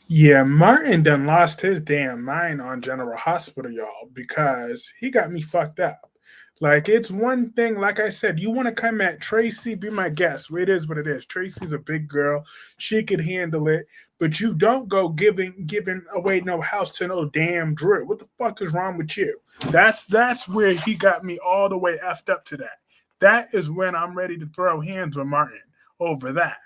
Yeah, Martin done lost his damn mind on General Hospital, y'all, because he got me fucked up. Like, it's one thing, like I said, you want to come at Tracy, be my guest. It is what it is. Tracy's a big girl. She could handle it. But you don't go giving away no house to no damn Drew. What the fuck is wrong with you? That's where he got me all the way effed up to that. That is when I'm ready to throw hands with Martin over that.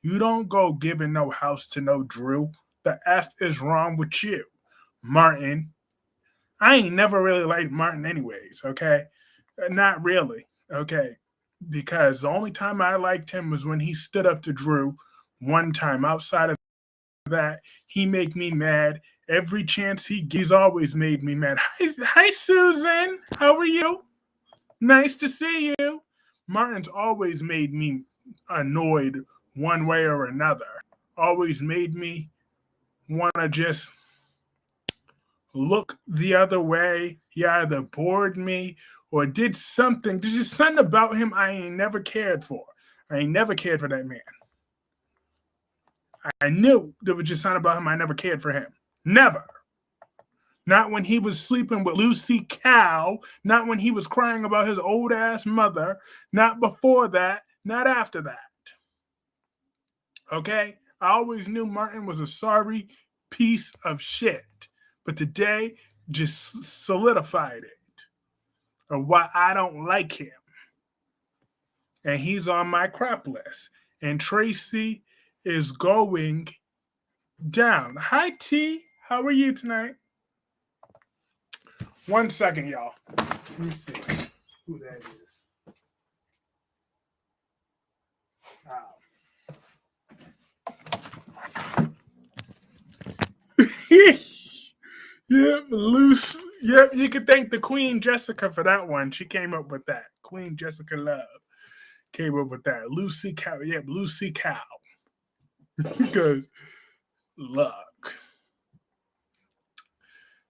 You don't go giving no house to no Drew. The F is wrong with you, Martin. I ain't never really liked Martin, anyways, okay? Not really, okay? Because the only time I liked him was when he stood up to Drew one time. Outside of that, he make me mad. Every chance he gets, he's always made me mad. Hi, Susan. How are you? Nice to see you. Martin's always made me annoyed one way or another. Always made me want to just look the other way. He either bored me or did something. There's just something about him I ain't never cared for. I ain't never cared for that man. I knew there was just something about him I never cared for him. Never. Not when he was sleeping with Lucy Cow. Not when he was crying about his old ass mother. Not before that. Not after that. Okay? I always knew Martin was a sorry piece of shit. But today just solidified it of why I don't like him. And he's on my crap list. And Tracy is going down. Hi, T. How are you tonight? 1 second, y'all. Let me see who that is. Yep, loose. Yep, you can thank the Queen Jessica for that one. She came up with that. Queen Jessica Love came up with that. Lucy Cow. Yep, Lucy Cow. Because look,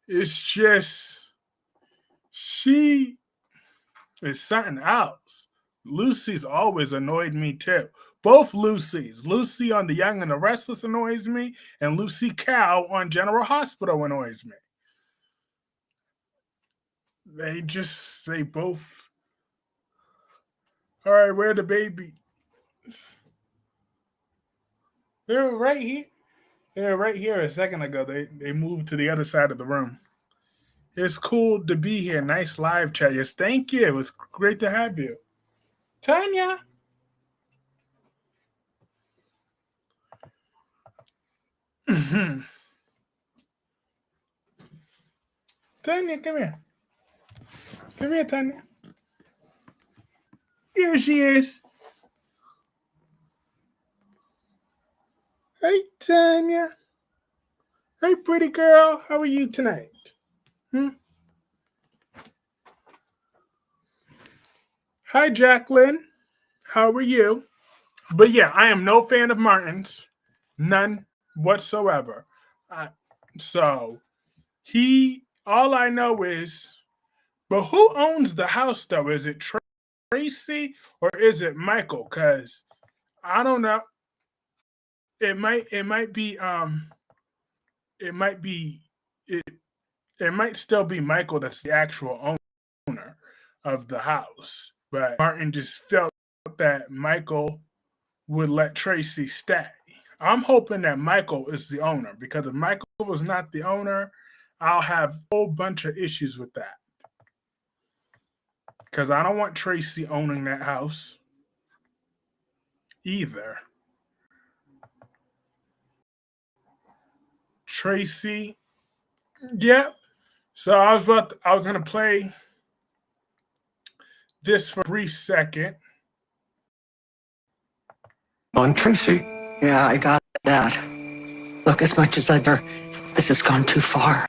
it's just she is something else. Lucy's always annoyed me too. Both Lucys. Lucy on The Young and the Restless annoys me, and Lucy Cow on General Hospital annoys me. They both. All right, where the baby? They were right here. They were right here a second ago. They moved to the other side of the room. It's cool to be here. Nice live chat. Yes, thank you. It's great to have you. Tanya. Tanya, come here. Come here, Tanya. Here she is. Hey, Tanya. Hey, pretty girl. How are you tonight? Hi, Jacqueline. How are you? But yeah, I am no fan of Martin's. None whatsoever. So all I know is, but who owns the house though? Is it Tracy or is it Michael? Because I don't know. It might be it might still be Michael that's the actual owner of the house. But Martin just felt that Michael would let Tracy stay. I'm hoping that Michael is the owner, because if Michael was not the owner, I'll have a whole bunch of issues with that. Because I don't want Tracy owning that house either. Tracy, yep. So I was gonna play this for a brief second. On Tracy. Yeah, I got that. Look, as much as this has gone too far.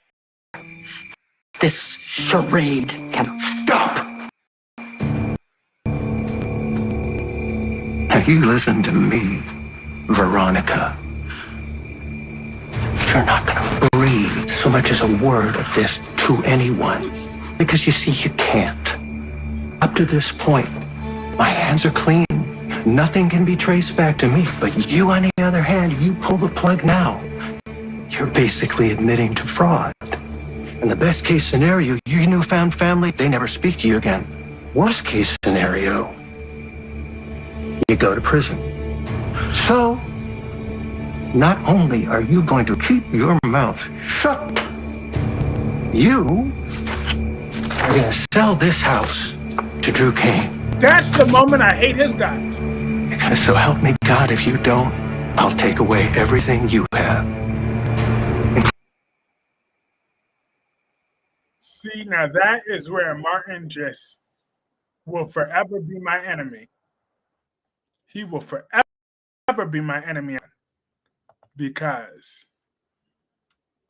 This charade can Stop! Now you listen to me, Veronica. You're not gonna breathe so much as a word of this to anyone. Because you see, you can't. Up to this point, my hands are clean. Nothing can be traced back to me. But you, on the other hand, you pull the plug now. you're basically admitting to fraud. In the best case scenario, your newfound family, they never speak to you again. Worst case scenario, you go to prison. So, not only are you going to keep your mouth shut, you are going to sell this house to Drew Kane. That's the moment I hate his guts. Because so help me God, if you don't, I'll take away everything you have. See, now that is where Martin just will forever be my enemy. He will forever be my enemy because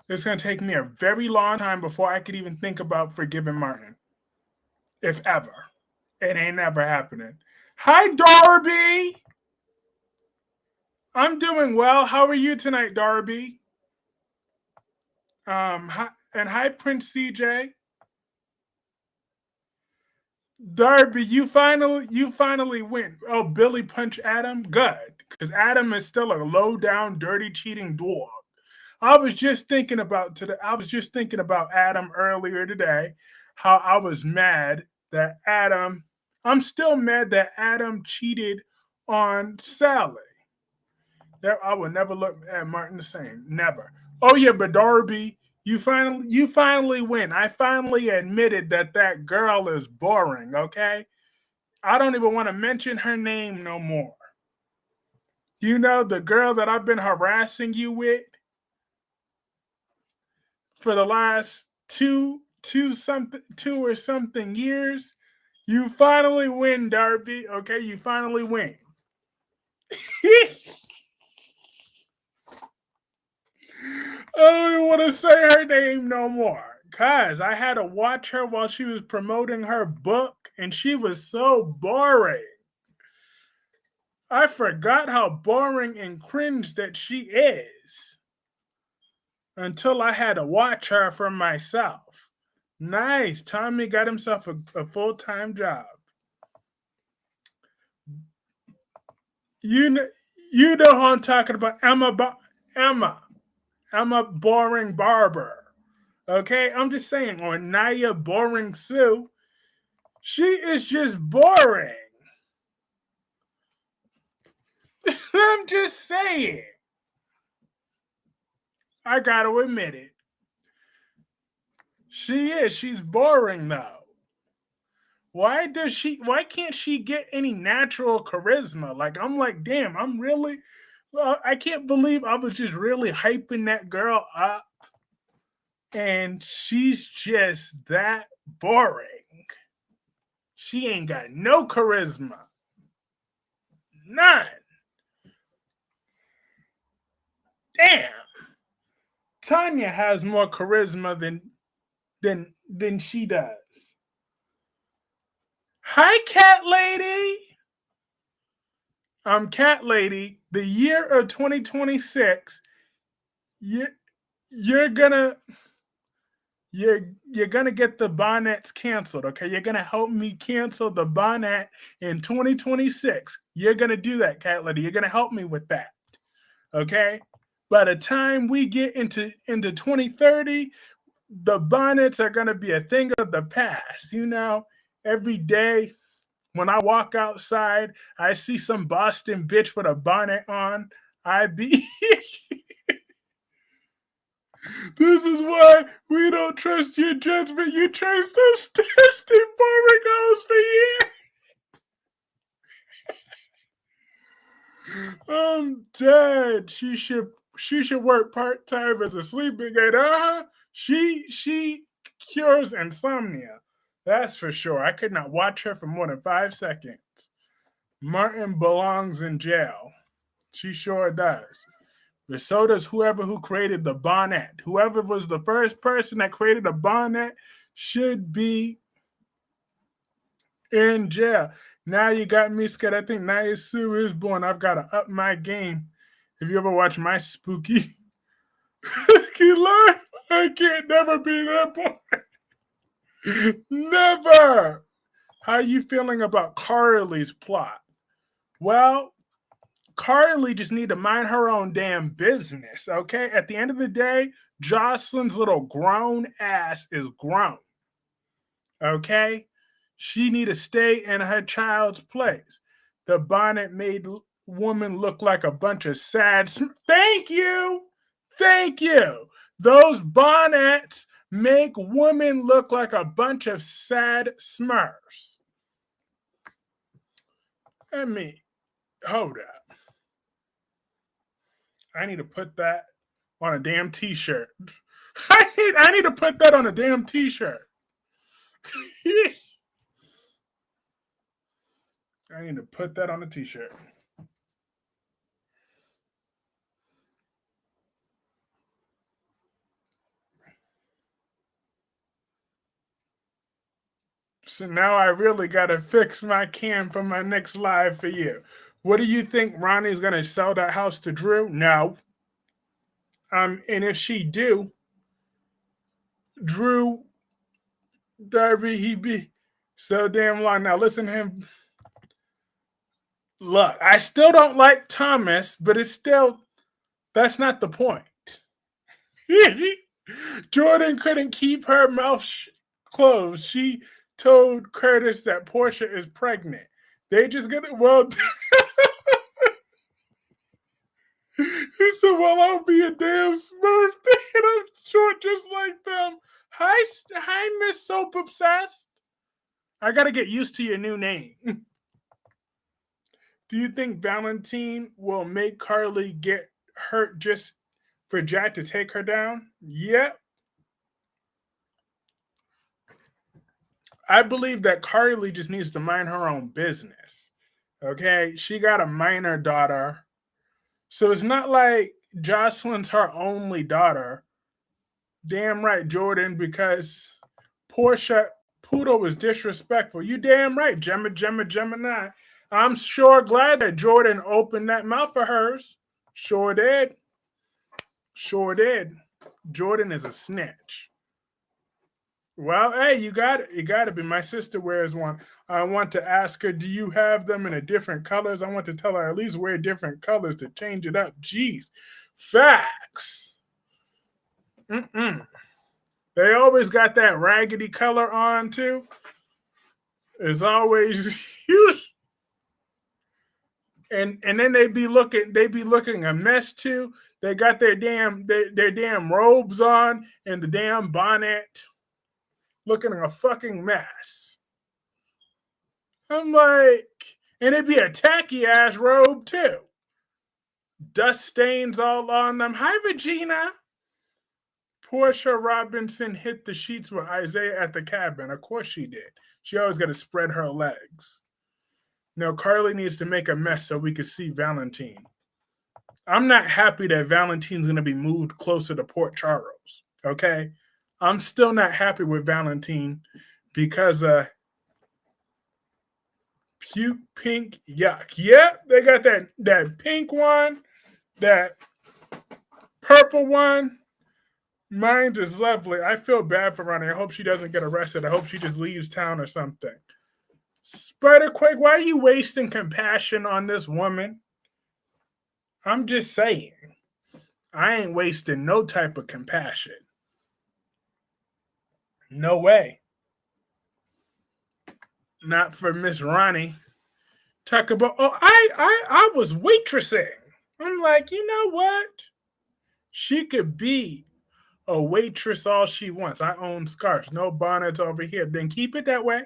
it's going to take me a very long time before I could even think about forgiving Martin. If ever. It ain't never happening. Hi, Darby! I'm doing well. How are you tonight, Darby? Hi, Prince CJ. Darby, you finally win. Oh, Billy punched Adam? Good. Because Adam is still a low-down, dirty, cheating dog. I was just thinking about Adam earlier today, how I was mad that I'm still mad that Adam cheated on Sally. I will never look at Martin the same. Never. Oh yeah, but Darby, you finally win. I finally admitted that girl is boring, okay? I don't even want to mention her name no more. You know, the girl that I've been harassing you with for the last two or something years, you finally win, Darby. Okay, you finally win. I don't even want to say her name no more. Cause I had to watch her while she was promoting her book, and she was so boring. I forgot how boring and cringe that she is until I had to watch her for myself. Nice. Tommy got himself a full-time job. You know who I'm talking about. Emma Boring Barber. Okay, I'm just saying. Or Naya Boring Sue. She is just boring. I'm just saying. I gotta admit it. She is. She's boring though. Why can't she get any natural charisma? Like, I'm like, damn, I can't believe I was just really hyping that girl up. And she's just that boring. She ain't got no charisma. None. Damn. Tanya has more charisma than she does. Hi, Cat Lady. Cat Lady. The year of 2026, you're gonna get the bonnets canceled. Okay, you're gonna help me cancel the bonnet in 2026. You're gonna do that, Cat Lady. You're gonna help me with that. Okay. By the time we get into 2030, the bonnets are gonna be a thing of the past. You know, every day when I walk outside, I see some Boston bitch with a bonnet on. This is why we don't trust your judgment. You traced those testing boring hoes for years. I'm dead. She should work part-time as a sleeping aid. She cures insomnia. That's for sure. I could not watch her for more than 5 seconds. Martin belongs in jail. She sure does. But so does whoever who created the bonnet. Whoever was the first person that created a bonnet should be in jail. Now you got me scared. I think Naya Sue is born. I've got to up my game. Have you ever watched my spooky? I can't never be that boy. Never. How are you feeling about Carly's plot? Well, Carly just need to mind her own damn business, okay? At the end of the day, Jocelyn's little grown ass is grown, okay? She need to stay in her child's place. The bonnet made woman look like a bunch of sad. Thank you, thank you. Those bonnets make women look like a bunch of sad smurfs. Let me hold up. I need to put that on a damn t-shirt. I need to put that on a damn t-shirt. I need to put that on a t-shirt. So now I really gotta fix my cam for my next live for you. What do you think Ronnie's gonna sell that house to Drew? No. And if she do, Drew Darby, he be so damn long. Now listen to him. Look, I still don't like Thomas, but it's still, that's not the point. Jordan couldn't keep her mouth closed. She told Curtis that Portia is pregnant. They just gonna, well, he said, well, I'll be a damn smurf and I'm short just like them. Hi, Miss Soap Obsessed. I gotta get used to your new name. Do you think Valentine will make Carly get hurt just for Jack to take her down? Yep. I believe that Carly just needs to mind her own business. Okay? She got a minor daughter. So it's not like Jocelyn's her only daughter. Damn right, Jordan, because Portia Poodle was disrespectful. You damn right, Gemini. I'm sure glad that Jordan opened that mouth for hers. Sure did. Sure did. Jordan is a snitch. Well, hey, you got it. You got to be. My sister wears one. I want to ask her, do you have them in a different colors? I want to tell her at least wear different colors to change it up. Jeez. Facts. They always got that raggedy color on, too. It's always huge. And then they be looking a mess too. They got their damn robes on and the damn bonnet, looking a fucking mess. I'm like, and it'd be a tacky ass robe too. Dust stains all on them. Hi, Regina. Portia Robinson hit the sheets with Isaiah at the cabin. Of course she did. She always got to spread her legs. No, Carly needs to make a mess so we can see Valentine. I'm not happy that Valentine's going to be moved closer to Port Charles, okay? I'm still not happy with Valentine because puke, pink, yuck. Yep, they got that pink one, that purple one. Mine is lovely. I feel bad for Ronnie. I hope she doesn't get arrested. I hope she just leaves town or something. Spiderquake, why are you wasting compassion on this woman? I'm just saying. I ain't wasting no type of compassion. No way. Not for Miss Ronnie. Talk about, I was waitressing. I'm like, you know what? She could be a waitress all she wants. I own scarves. No bonnets over here. Then keep it that way.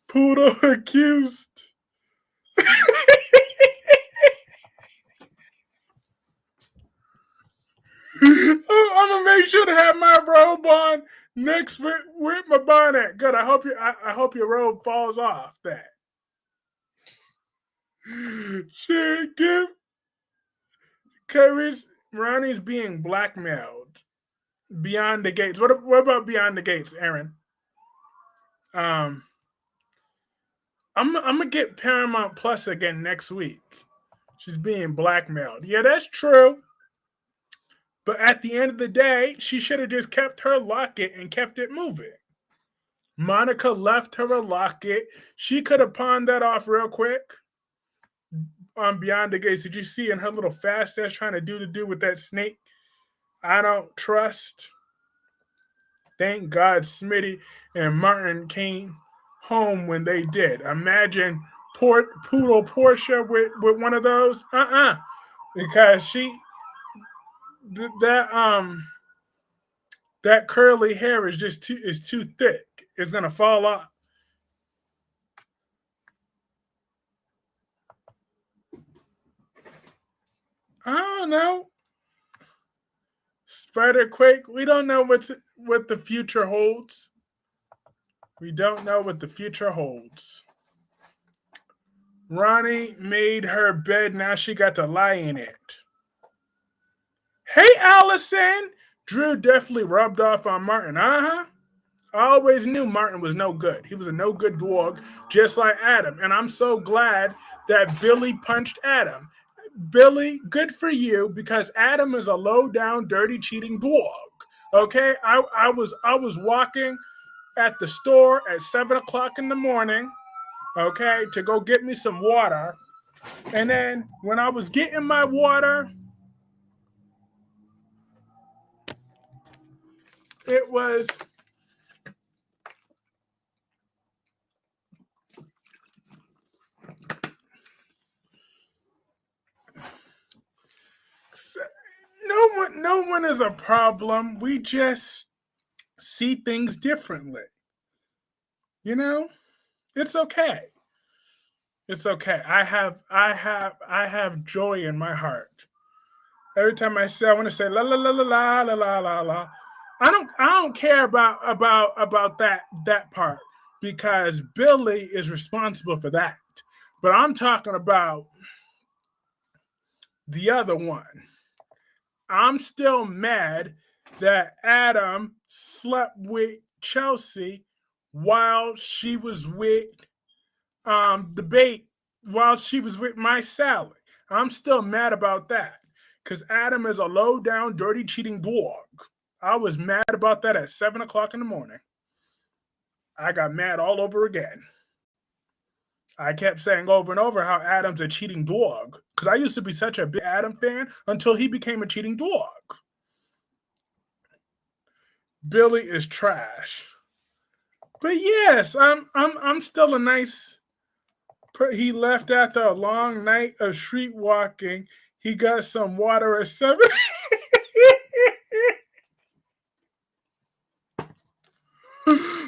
Poodle accused. I'm gonna make sure to have my robe on next with my bonnet. Good. I hope your robe falls off. That. Shit, give Kyreese Ronnie's being blackmailed beyond the gates. What about beyond the gates, Aaron? I'm gonna get Paramount Plus again next week. She's being blackmailed. Yeah, that's true. But at the end of the day, she should have just kept her locket and kept it moving. Monica left her a locket. She could have pawned that off real quick. on Beyond the Gates, did you see in her little fast ass trying to do the do with that snake? I don't trust. Thank God Smitty and Martin came home when they did. Imagine Poodle Portia with one of those. Because that that curly hair is just too thick. It's gonna fall off. I don't know. Spider Quake. We don't know what the future holds. We don't know what the future holds. Ronnie made her bed. Now she got to lie in it. Hey, Allison. Drew definitely rubbed off on Martin. I always knew Martin was no good. He was a no good dog, just like Adam. And I'm so glad that Billy punched Adam. Billy, good for you, because Adam is a low down, dirty, cheating dog. Okay, I was walking at the store at 7 o'clock in the morning. Okay, to go get me some water, and then when I was getting my water, it was no one is a problem. We just see things differently. You know? It's okay. It's okay. I have joy in my heart. Every time I say I want to say la la la la la la la la la. I don't care about that part, because Billy is responsible for that. But I'm talking about the other one. I'm still mad that Adam slept with Chelsea while she was with the bait, while she was with my Sally. I'm still mad about that, because Adam is a low down, dirty, cheating dog. I was mad about that at 7 o'clock in the morning. I got mad all over again. I kept saying over and over how Adam's a cheating dog, because I used to be such a big Adam fan until he became a cheating dog. Billy is trash. But yes, I'm still a nice. He left after a long night of street walking. He got some water at 7.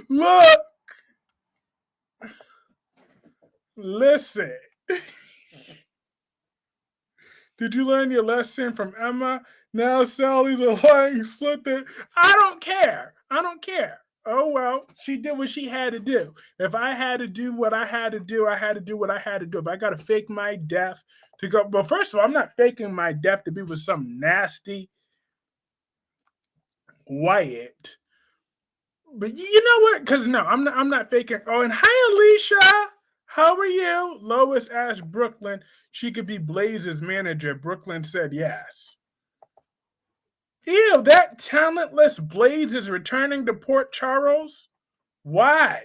Look, listen. Did you learn your lesson from Emma? Now Sally's a lying slut. I don't care. I don't care. Oh, well, she did what she had to do. If I had to do what I had to do, I had to do what I had to do. If I got to fake my death to go. But first of all, I'm not faking my death to be with some nasty Wyatt. But you know what? Because no, I'm not faking. Oh, and hi, Alicia. How are you? Lois asked Brooklyn she could be Blaze's manager. Brooklyn said yes. Ew, that talentless Blaze is returning to Port Charles? Why?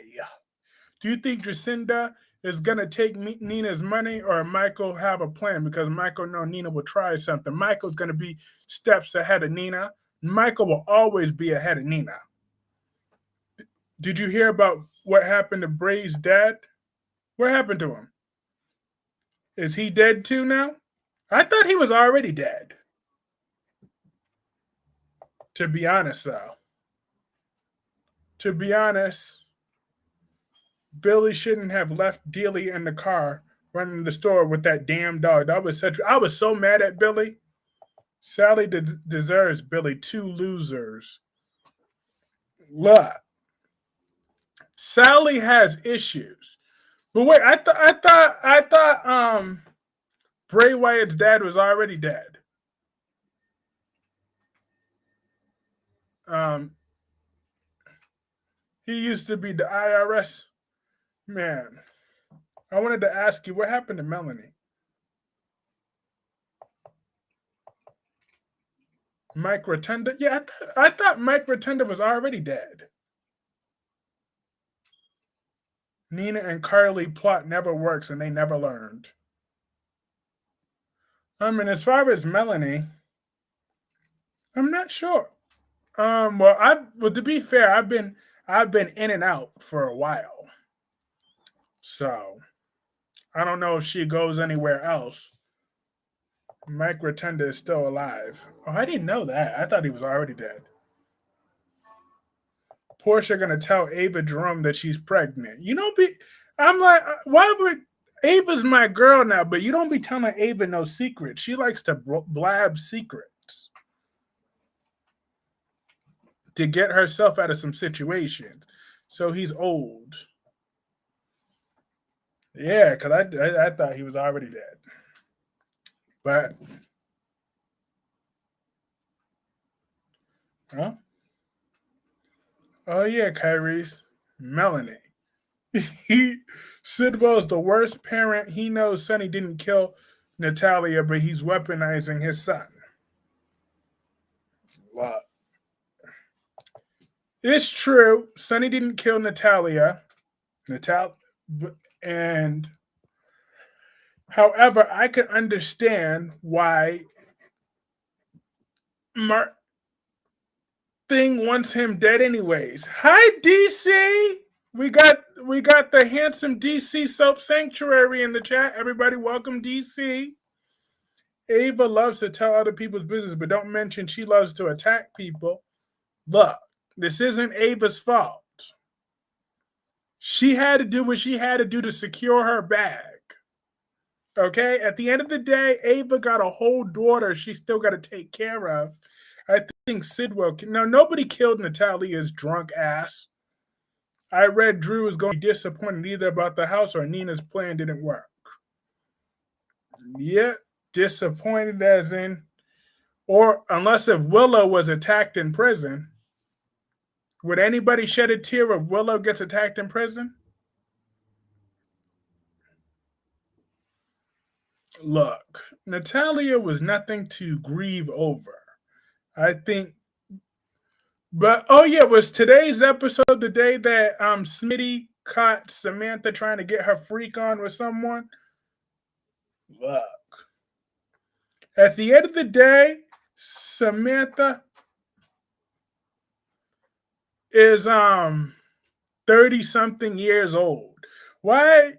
Do you think Jacinda is going to take Nina's money, or Michael have a plan? Because Michael knows Nina will try something. Michael's going to be steps ahead of Nina. Michael will always be ahead of Nina. Did you hear about what happened to Bray's dad? What happened to him? Is he dead too now? I thought he was already dead. To be honest, though. To be honest, Billy shouldn't have left Dealey in the car running the store with that damn dog. I was so mad at Billy. Sally deserves Billy. 2 losers. Look, Sally has issues. But wait, I thought Bray Wyatt's dad was already dead. He used to be the IRS man. I wanted to ask you, what happened to Melanie? Mike Rotunda? Yeah, I thought Mike Rotunda was already dead. Nina and Carly plot never works, and they never learned. I mean, as far as Melanie, I'm not sure. Well, to be fair, I've been in and out for a while, so I don't know if she goes anywhere else. Mike Rotunda is still alive. Oh, I didn't know that. I thought he was already dead. Portia gonna tell Ava Jerome that she's pregnant. You don't be. I'm like, why would Ava's my girl now? But you don't be telling Ava no secrets. She likes to blab secrets to get herself out of some situations. So he's old. Yeah, because I thought he was already dead. But huh? Oh yeah, Kyreese, Melanie. he Sidwell's the worst parent. He knows Sonny didn't kill Natalia, but he's weaponizing his son. Well, it's true. Sonny didn't kill Natalia. And however, I could understand why Mark Thing wants him dead anyways. Hi DC. We got the handsome DC Soap Sanctuary in the chat. Everybody welcome DC. Ava loves to tell other people's business, but don't mention she loves to attack people. Look, this isn't Ava's fault. She had to do what she had to do to secure her bag. Okay? At the end of the day, Ava got a whole daughter she still got to take care of. I think Sidwell. Now, nobody killed Natalia's drunk ass. I read Drew was going to be disappointed either about the house or Nina's plan didn't work. Yeah, disappointed as in, or unless if Willow was attacked in prison, would anybody shed a tear if Willow gets attacked in prison? Look, Natalia was nothing to grieve over. I think, but oh yeah, was today's episode the day that Smitty caught Samantha trying to get her freak on with someone? Look, at the end of the day, Samantha is 30 something years old. Why?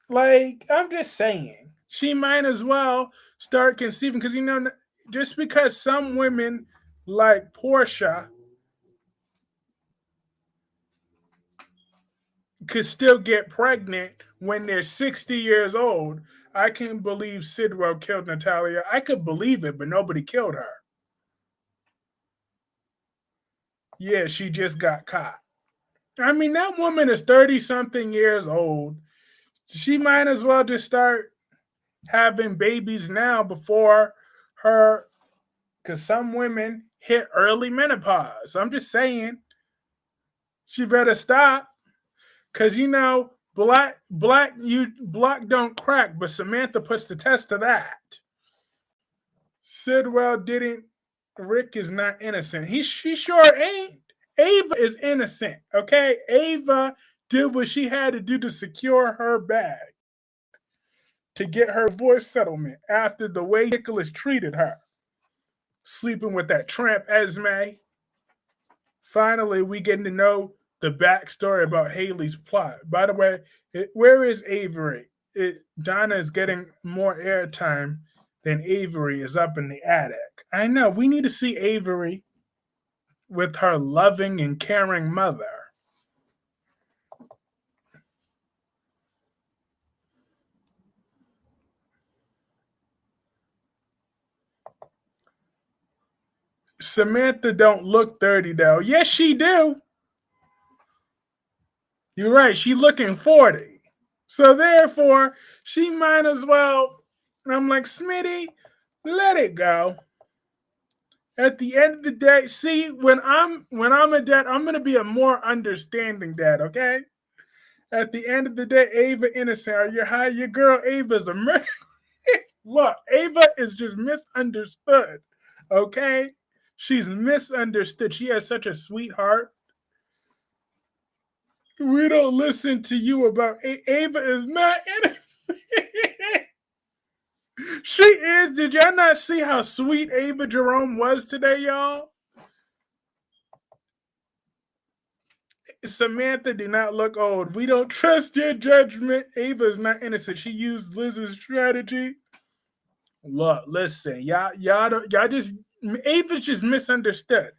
Like, I'm just saying, she might as well start conceiving because just because some women like Portia could still get pregnant when they're 60 years old, I can't believe Sidwell killed Natalia. I could believe it, but nobody killed her. Yeah, she just got caught. I mean, that woman is 30 something years old. She might as well just start having babies now before her, because some women hit early menopause. I'm just saying, she better stop. Because black don't crack, but Samantha puts the test to that. Sidwell didn't. Rick is not innocent. She sure ain't. Ava is innocent. Okay, Ava did what she had to do to secure her bag, to get her divorce settlement after the way Nicholas treated her, sleeping with that tramp Esme. Finally, we getting to know the backstory about Haley's plot. By the way, where is Avery? Donna is getting more airtime than Avery is up in the attic. I know, we need to see Avery with her loving and caring mother. Samantha don't look 30 though. Yes, she do. You're right. She looking 40. So therefore, she might as well. I'm like, Smitty, let it go. At the end of the day, see, when I'm a dad, I'm gonna be a more understanding dad, okay? At the end of the day, Ava innocent. Are you high? Your girl Ava's a murderer. Look, Ava is just misunderstood. Okay? She's misunderstood. She has such a sweetheart. We don't listen to you about Ava is not innocent. She did y'all not see how sweet Ava Jerome was today, y'all? Samantha did not look old. We don't trust your judgment. Ava is not innocent. She used Liz's strategy. Look, listen, y'all just Ava's just misunderstood.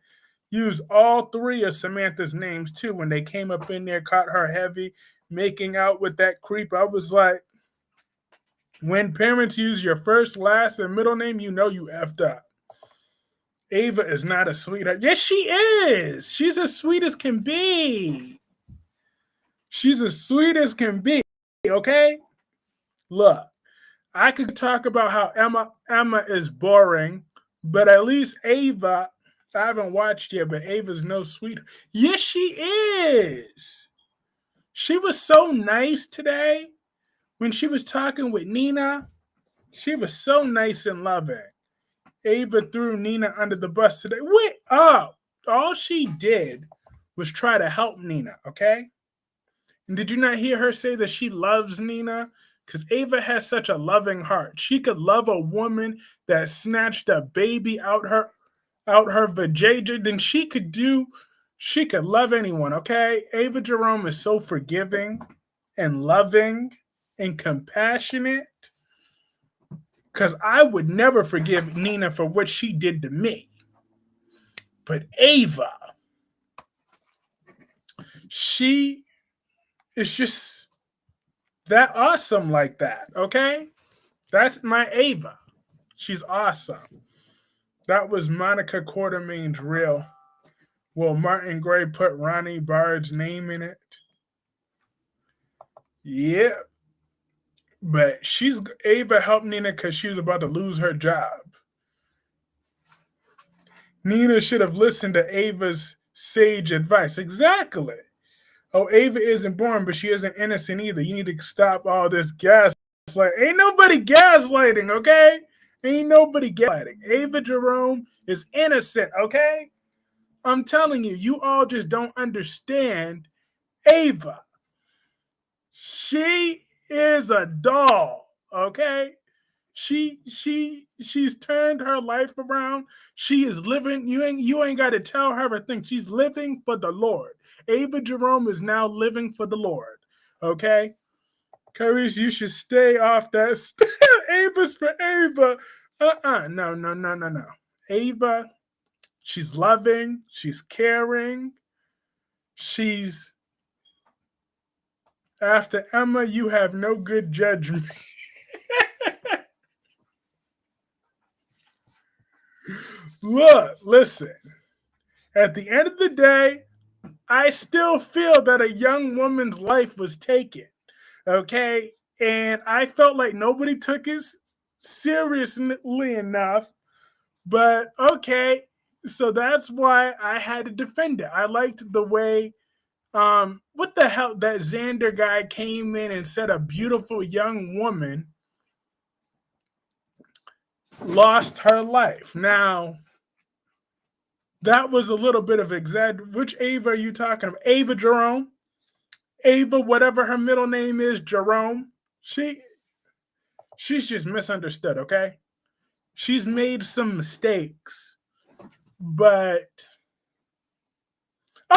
Use all three of Samantha's names too when they came up in there, caught her heavy, making out with that creep. I was like, when parents use your first, last, and middle name, you know you effed up. Ava is not a sweetheart. Yes, she is. She's as sweet as can be. She's as sweet as can be. Okay? Look, I could talk about how Emma is boring, but at least Ava, I haven't watched yet, but Ava's no sweetheart. Yes, she is. She was so nice today when she was talking with Nina. She was so nice and loving. Ava threw Nina under the bus today. Wait up. All she did was try to help Nina, okay? And did you not hear her say that she loves Nina? Because Ava has such a loving heart. She could love a woman that snatched a baby out her vajayjay. Then she could love anyone, okay? Ava Jerome is so forgiving and loving and compassionate. Because I would never forgive Nina for what she did to me. But Ava, she is just that awesome like that, okay? That's my Ava. She's awesome. That was Monica Quartermain's reel. Well, Martin Gray put Ronnie Bard's name in it. Yeah. But Ava helped Nina because she was about to lose her job. Nina should have listened to Ava's sage advice. Exactly. Oh, Ava isn't born, but she isn't innocent either. You need to stop all this gaslighting. Ain't nobody gaslighting, okay? Ain't nobody gaslighting. Ava Jerome is innocent, okay? I'm telling you, you all just don't understand Ava. She is a doll, okay? She's turned her life around. She is living. You ain't got to tell her a thing. She's living for the Lord. Ava Jerome is now living for the Lord. Okay, Kyreese, you should stay off that. Ava's for Ava. No. Ava, she's loving. She's caring. She's after Emma. You have no good judgment. Look, listen. At the end of the day, I still feel that a young woman's life was taken. Okay? And I felt like nobody took it seriously enough. But okay, so that's why I had to defend it. I liked the way what the hell that Xander guy came in and said a beautiful young woman lost her life. Now, that was a little bit of Which Ava are you talking about? Ava Jerome? Ava, whatever her middle name is, Jerome. She's just misunderstood, okay? She's made some mistakes. But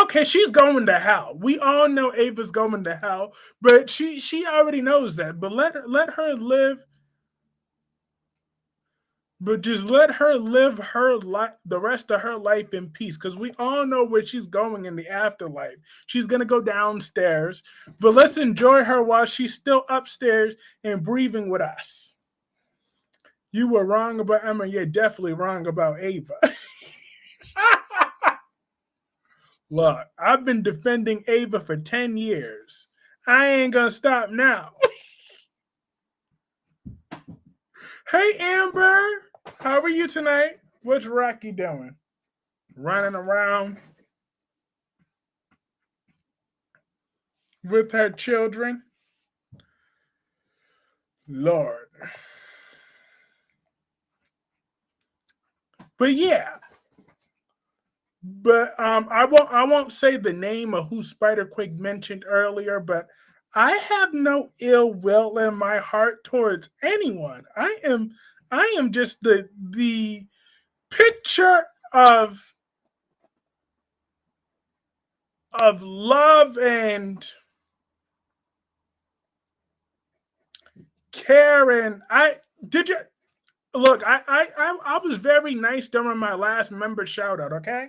okay, she's going to hell. We all know Ava's going to hell, but she already knows that. But let her live. But just let her live her life, the rest of her life in peace, because we all know where she's going in the afterlife. She's gonna go downstairs, but let's enjoy her while she's still upstairs and breathing with us. You were wrong about Emma. You're definitely wrong about Ava. Look, I've been defending Ava for 10 years. I ain't gonna stop now. Hey, Amber. How are you tonight? What's Rocky doing? Running around with her children? Lord. But yeah. But I won't say the name of who Spider-Quake mentioned earlier, but I have no ill will in my heart towards anyone. I am just the picture of love and care. And I did you look. I was very nice during my last member shout out. Okay,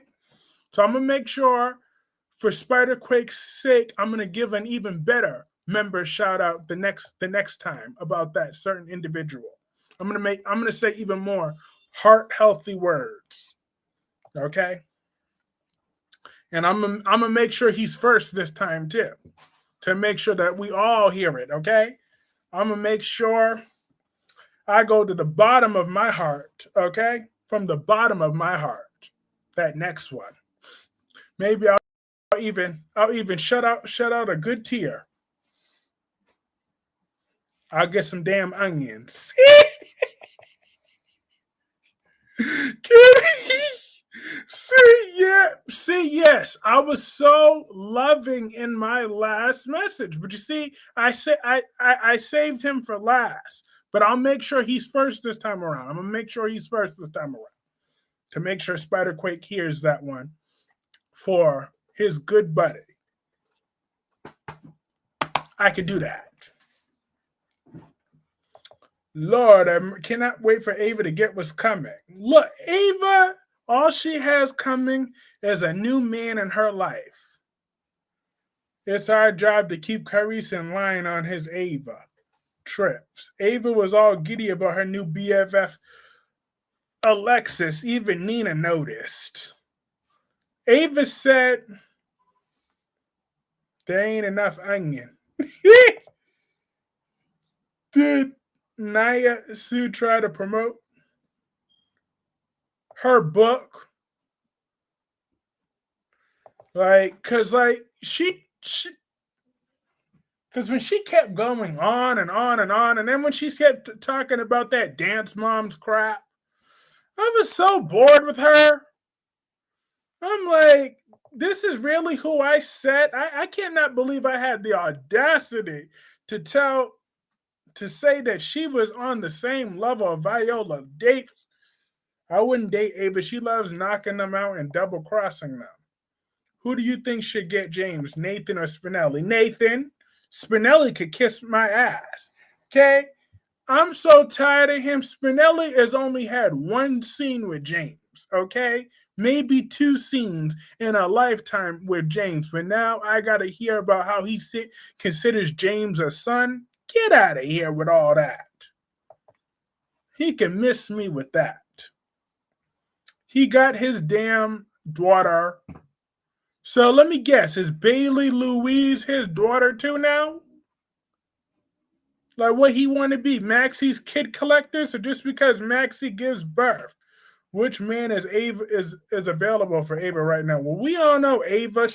so I'm gonna make sure, for Spiderquake's sake, I'm gonna give an even better member shout out the next time about that certain individual. I'm gonna say even more heart healthy words. Okay, and I'm gonna make sure he's first this time too, to make sure that we all hear it. Okay, I'm gonna make sure I go to the bottom of my heart. Okay, from the bottom of my heart. That next one, maybe I'll even shut out a good tear. I'll get some damn onions. Yes, I was so loving in my last message, but you see, I saved him for last. But I'll make sure he's first this time around. I'm gonna make sure he's first this time around to make sure Spiderquake hears that one for his good buddy. I could do that. Lord, I cannot wait for Ava to get what's coming. Look, Ava, all she has coming is a new man in her life. It's our job to keep Kyreese in line on his Ava trips. Ava was all giddy about her new BFF, Alexis. Even Nina noticed. Ava said, there ain't enough onion. Did Naya Sue try to promote her book? Like, cause because when she kept going on and on and on, and then when she kept talking about that dance mom's crap, I was so bored with her. I'm like, this is really who I said. I cannot believe I had the audacity to say that she was on the same level of Viola Davis. I wouldn't date Ava. She loves knocking them out and double crossing them. Who do you think should get James, Nathan or Spinelli? Nathan. Spinelli could kiss my ass. Okay? I'm so tired of him. Spinelli has only had one scene with James. Okay? Maybe two scenes in a lifetime with James. But now I got to hear about how he considers James a son. Get out of here with all that. He can miss me with that. He got his damn daughter. So let me guess, is Bailey Louise his daughter too now? Like what he want to be, Maxie's kid collector? So just because Maxie gives birth, which man is Ava is available for Ava right now? Well, we all know Ava.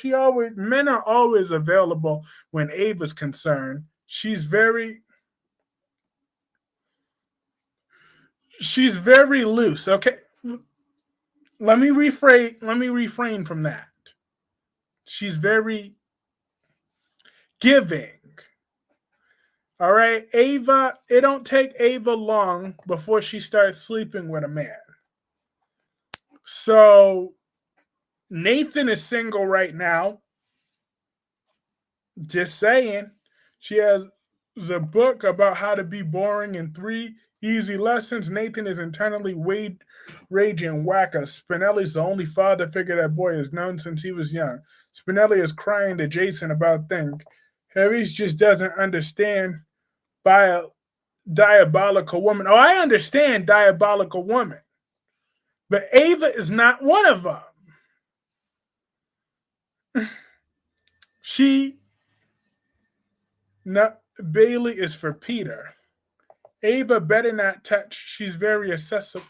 Men are always available when Ava's concerned. She's very loose. Okay. Let me refrain from that. She's very giving. All right, Ava, it don't take Ava long before she starts sleeping with a man. So Nathan is single right now. Just saying. She has a book about how to be boring in 3 easy lessons. Nathan is internally raging whacker. Spinelli's the only father figure that boy has known since he was young. Spinelli is crying to Jason about things. Harry's just doesn't understand by a diabolical woman. Oh, I understand diabolical woman. But Ava is not one of them. Bailey is for Peter. Ava better not touch. She's very accessible,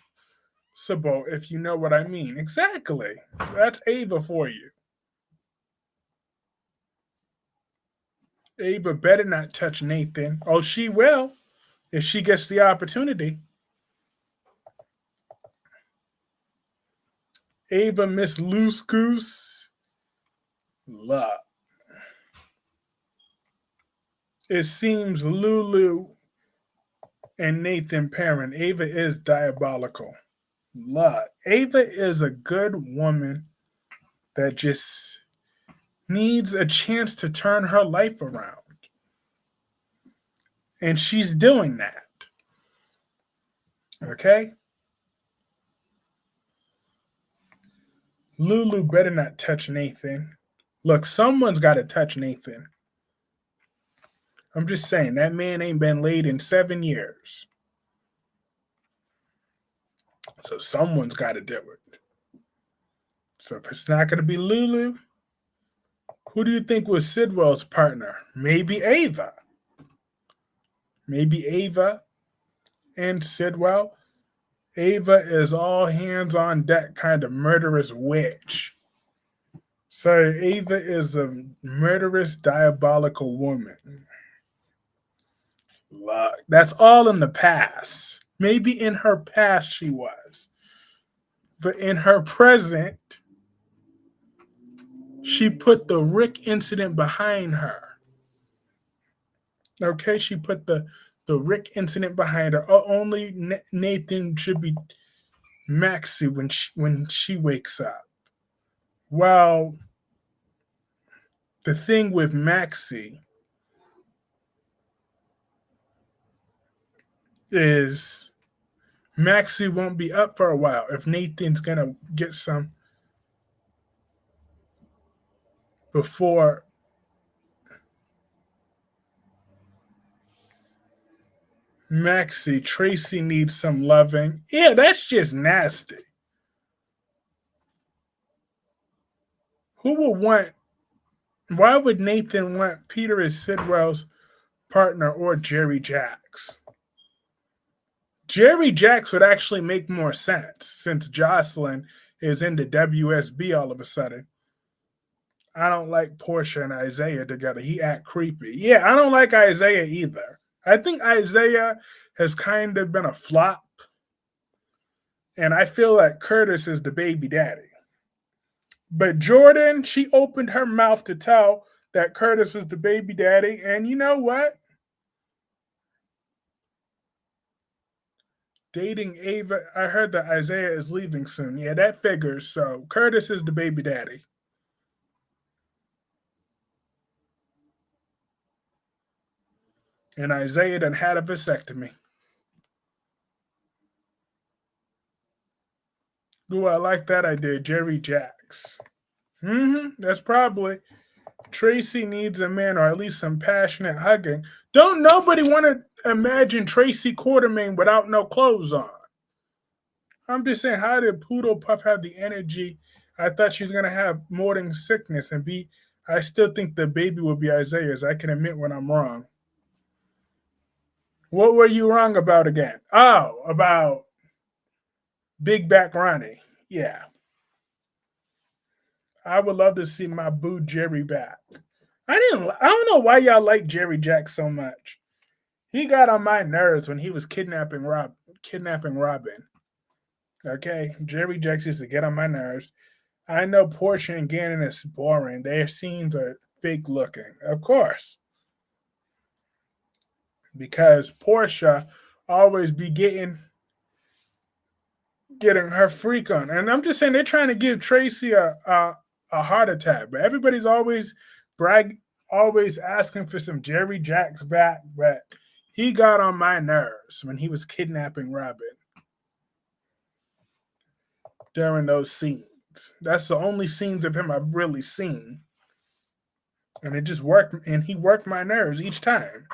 if you know what I mean. Exactly. That's Ava for you. Ava better not touch Nathan. Oh, she will if she gets the opportunity. Ava, Miss Loose Goose. Love. It seems Lulu and Nathan Perrin. Ava is diabolical. Look, Ava is a good woman that just needs a chance to turn her life around. And she's doing that. Okay? Lulu better not touch Nathan. Look, someone's got to touch Nathan. I'm just saying, that man ain't been laid in 7 years. So someone's got to do it. So if it's not going to be Lulu, who do you think was Sidwell's partner? Maybe Ava. Maybe Ava and Sidwell. Ava is all hands on deck kind of murderous witch. So Ava is a murderous, diabolical woman. Look, that's all in the past. Maybe in her past she was. But in her present, she put the Rick incident behind her. Okay, she put the Rick incident behind her. Only Nathan should be Maxie when she wakes up. Well, the thing with Maxie is Maxie won't be up for a while if Nathan's gonna get some before Maxie. Tracy needs some loving. Yeah, that's just nasty. Who would want? Why would Nathan want Peter as Sidwell's partner or Jerry Jacks? Jerry Jacks would actually make more sense since Jocelyn is into WSB all of a sudden. I don't like Portia and Isaiah together. He act creepy. Yeah, I don't like Isaiah either. I think Isaiah has kind of been a flop. And I feel like Curtis is the baby daddy. But Jordan, she opened her mouth to tell that Curtis was the baby daddy. And you know what? Dating Ava, I heard that Isaiah is leaving soon. Yeah, that figures. So Curtis is the baby daddy. And Isaiah done had a vasectomy. Ooh, I like that idea. Jerry Jacks. That's probably. Tracy needs a man or at least some passionate hugging. Don't nobody want to imagine Tracy Quartermain without no clothes on. I'm just saying, how did Poodle Puff have the energy? I thought she was going to have morning sickness and be. I still think the baby will be Isaiah's. I can admit when I'm wrong. What were you wrong about again? Oh, about Big Back Ronnie. Yeah. I would love to see my boo Jerry back. I don't know why y'all like Jerry Jack so much. He got on my nerves when he was kidnapping Robin. Okay, Jerry Jack used to get on my nerves. I know Portia and Gannon is boring. Their scenes are fake looking, of course, because Portia always be getting her freak on, and I'm just saying they're trying to give Tracy a heart attack, but everybody's always always asking for some Jerry Jacks back, but he got on my nerves when he was kidnapping Robin during those scenes. That's the only scenes of him I've really seen. And it just worked, and he worked my nerves each time.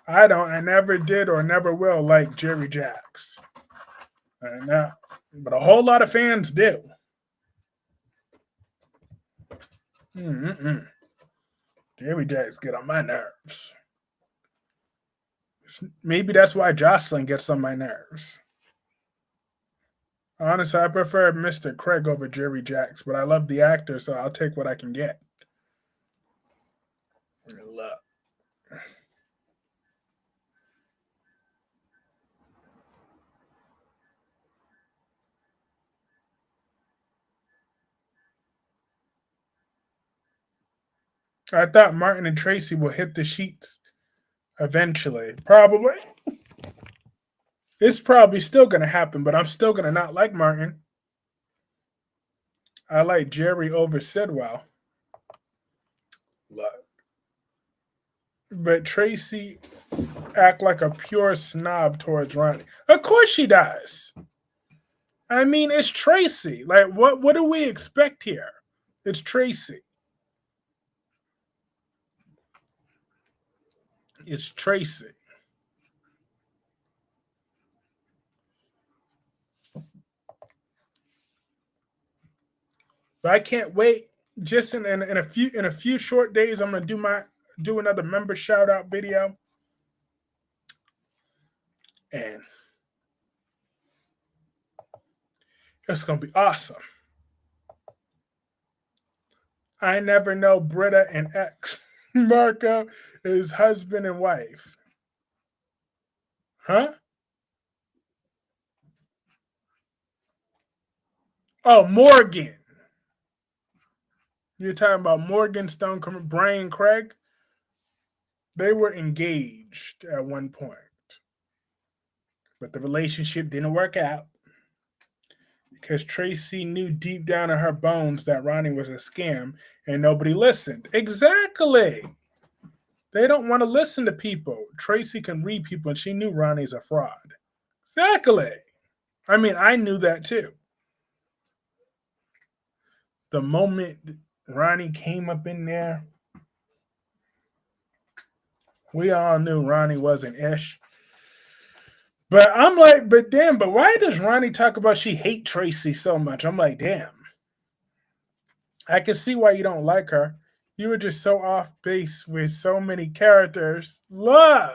I never did or never will like Jerry Jacks. But a whole lot of fans do. Jerry Jacks get on my nerves. Maybe that's why Jocelyn gets on my nerves. Honestly, I prefer Mr. Craig over Jerry Jacks, but I love the actor, so I'll take what I can get. Look. I thought Martin and Tracy will hit the sheets eventually. Probably. It's probably still gonna happen, but I'm still gonna not like Martin. I like Jerry over Sidwell. But Tracy act like a pure snob towards Ronnie. Of course she does. I mean, it's Tracy. Like, what do we expect here? It's Tracy. It's Tracy. But I can't wait. Just in a few short days, I'm gonna do another member shout out video, and it's gonna be awesome. I never know Britta and X. Marco is husband and wife. Huh? Oh, Morgan. You're talking about Morgan Stone, Brian Craig? They were engaged at one point, but the relationship didn't work out because Tracy knew deep down in her bones that Ronnie was a scam and nobody listened. Exactly. They don't want to listen to people. Tracy can read people and she knew Ronnie's a fraud. Exactly. I mean, I knew that too. The moment Ronnie came up in there, we all knew Ronnie wasn't ish. But I'm like, but damn, but why does Ronnie talk about she hate Tracy so much? I'm like, damn. I can see why you don't like her. You were just so off base with so many characters. Look.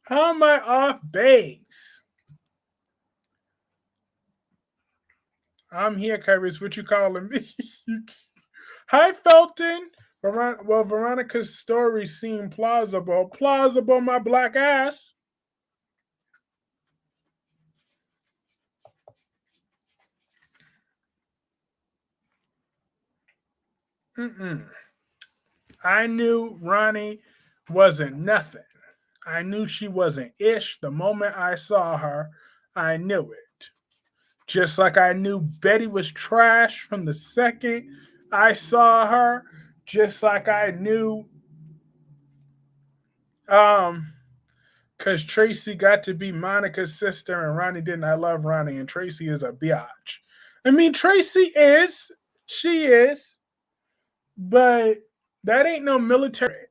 How am I off base? I'm here, Kyreese. What you calling me? Hi, Felton. Well, Veronica's story seemed plausible. Plausible, my black ass. I knew Ronnie wasn't nothing. I knew she wasn't ish. The moment I saw her, I knew it. Just like I knew Betty was trash from the second I saw her. Just like I knew because Tracy got to be Monica's sister and Ronnie didn't. I love Ronnie and Tracy is a biatch. I mean, Tracy is. She is. But that ain't no military.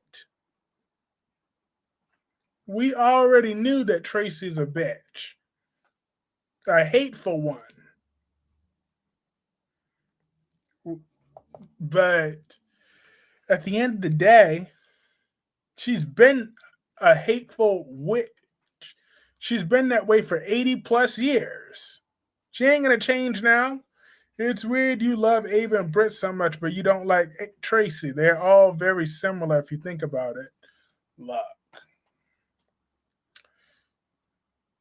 We already knew that Tracy's a bitch. A hateful one. But at the end of the day, she's been a hateful witch. She's been that way for 80 plus years. She ain't gonna change now. It's weird you love Ava and Britt so much, but you don't like Tracy. They're all very similar if you think about it. Love.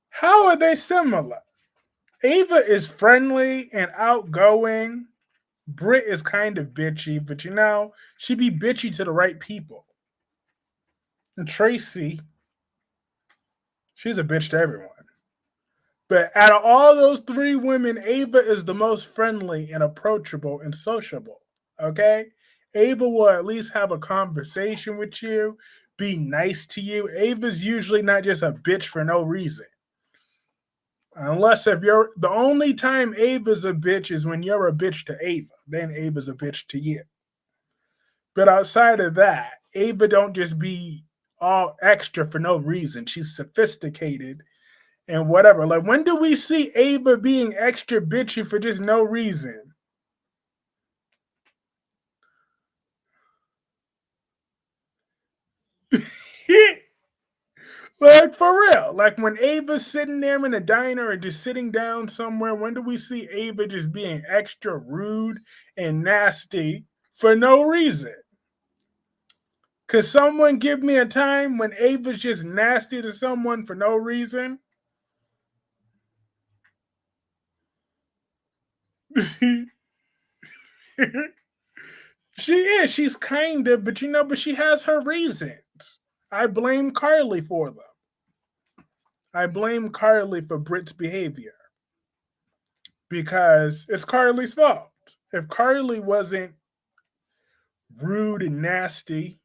How are they similar? Ava is friendly and outgoing. Britt is kind of bitchy, but she be bitchy to the right people. And Tracy, she's a bitch to everyone. But out of all those three women, Ava is the most friendly and approachable and sociable. Okay? Ava will at least have a conversation with you, be nice to you. Ava's usually not just a bitch for no reason. Unless if you're the only time Ava's a bitch is when you're a bitch to Ava. Then Ava's a bitch to you. But outside of that, Ava don't just be all extra for no reason. She's sophisticated and whatever. Like, when do we see Ava being extra bitchy for just no reason? Like, for real. Like, when Ava's sitting there in a diner or just sitting down somewhere, when do we see Ava just being extra rude and nasty for no reason? Could someone give me a time when Ava's just nasty to someone for no reason? She is. She's kind of, but she has her reasons. I blame Carly for them. I blame Carly for Britt's behavior because it's Carly's fault. If Carly wasn't rude and nasty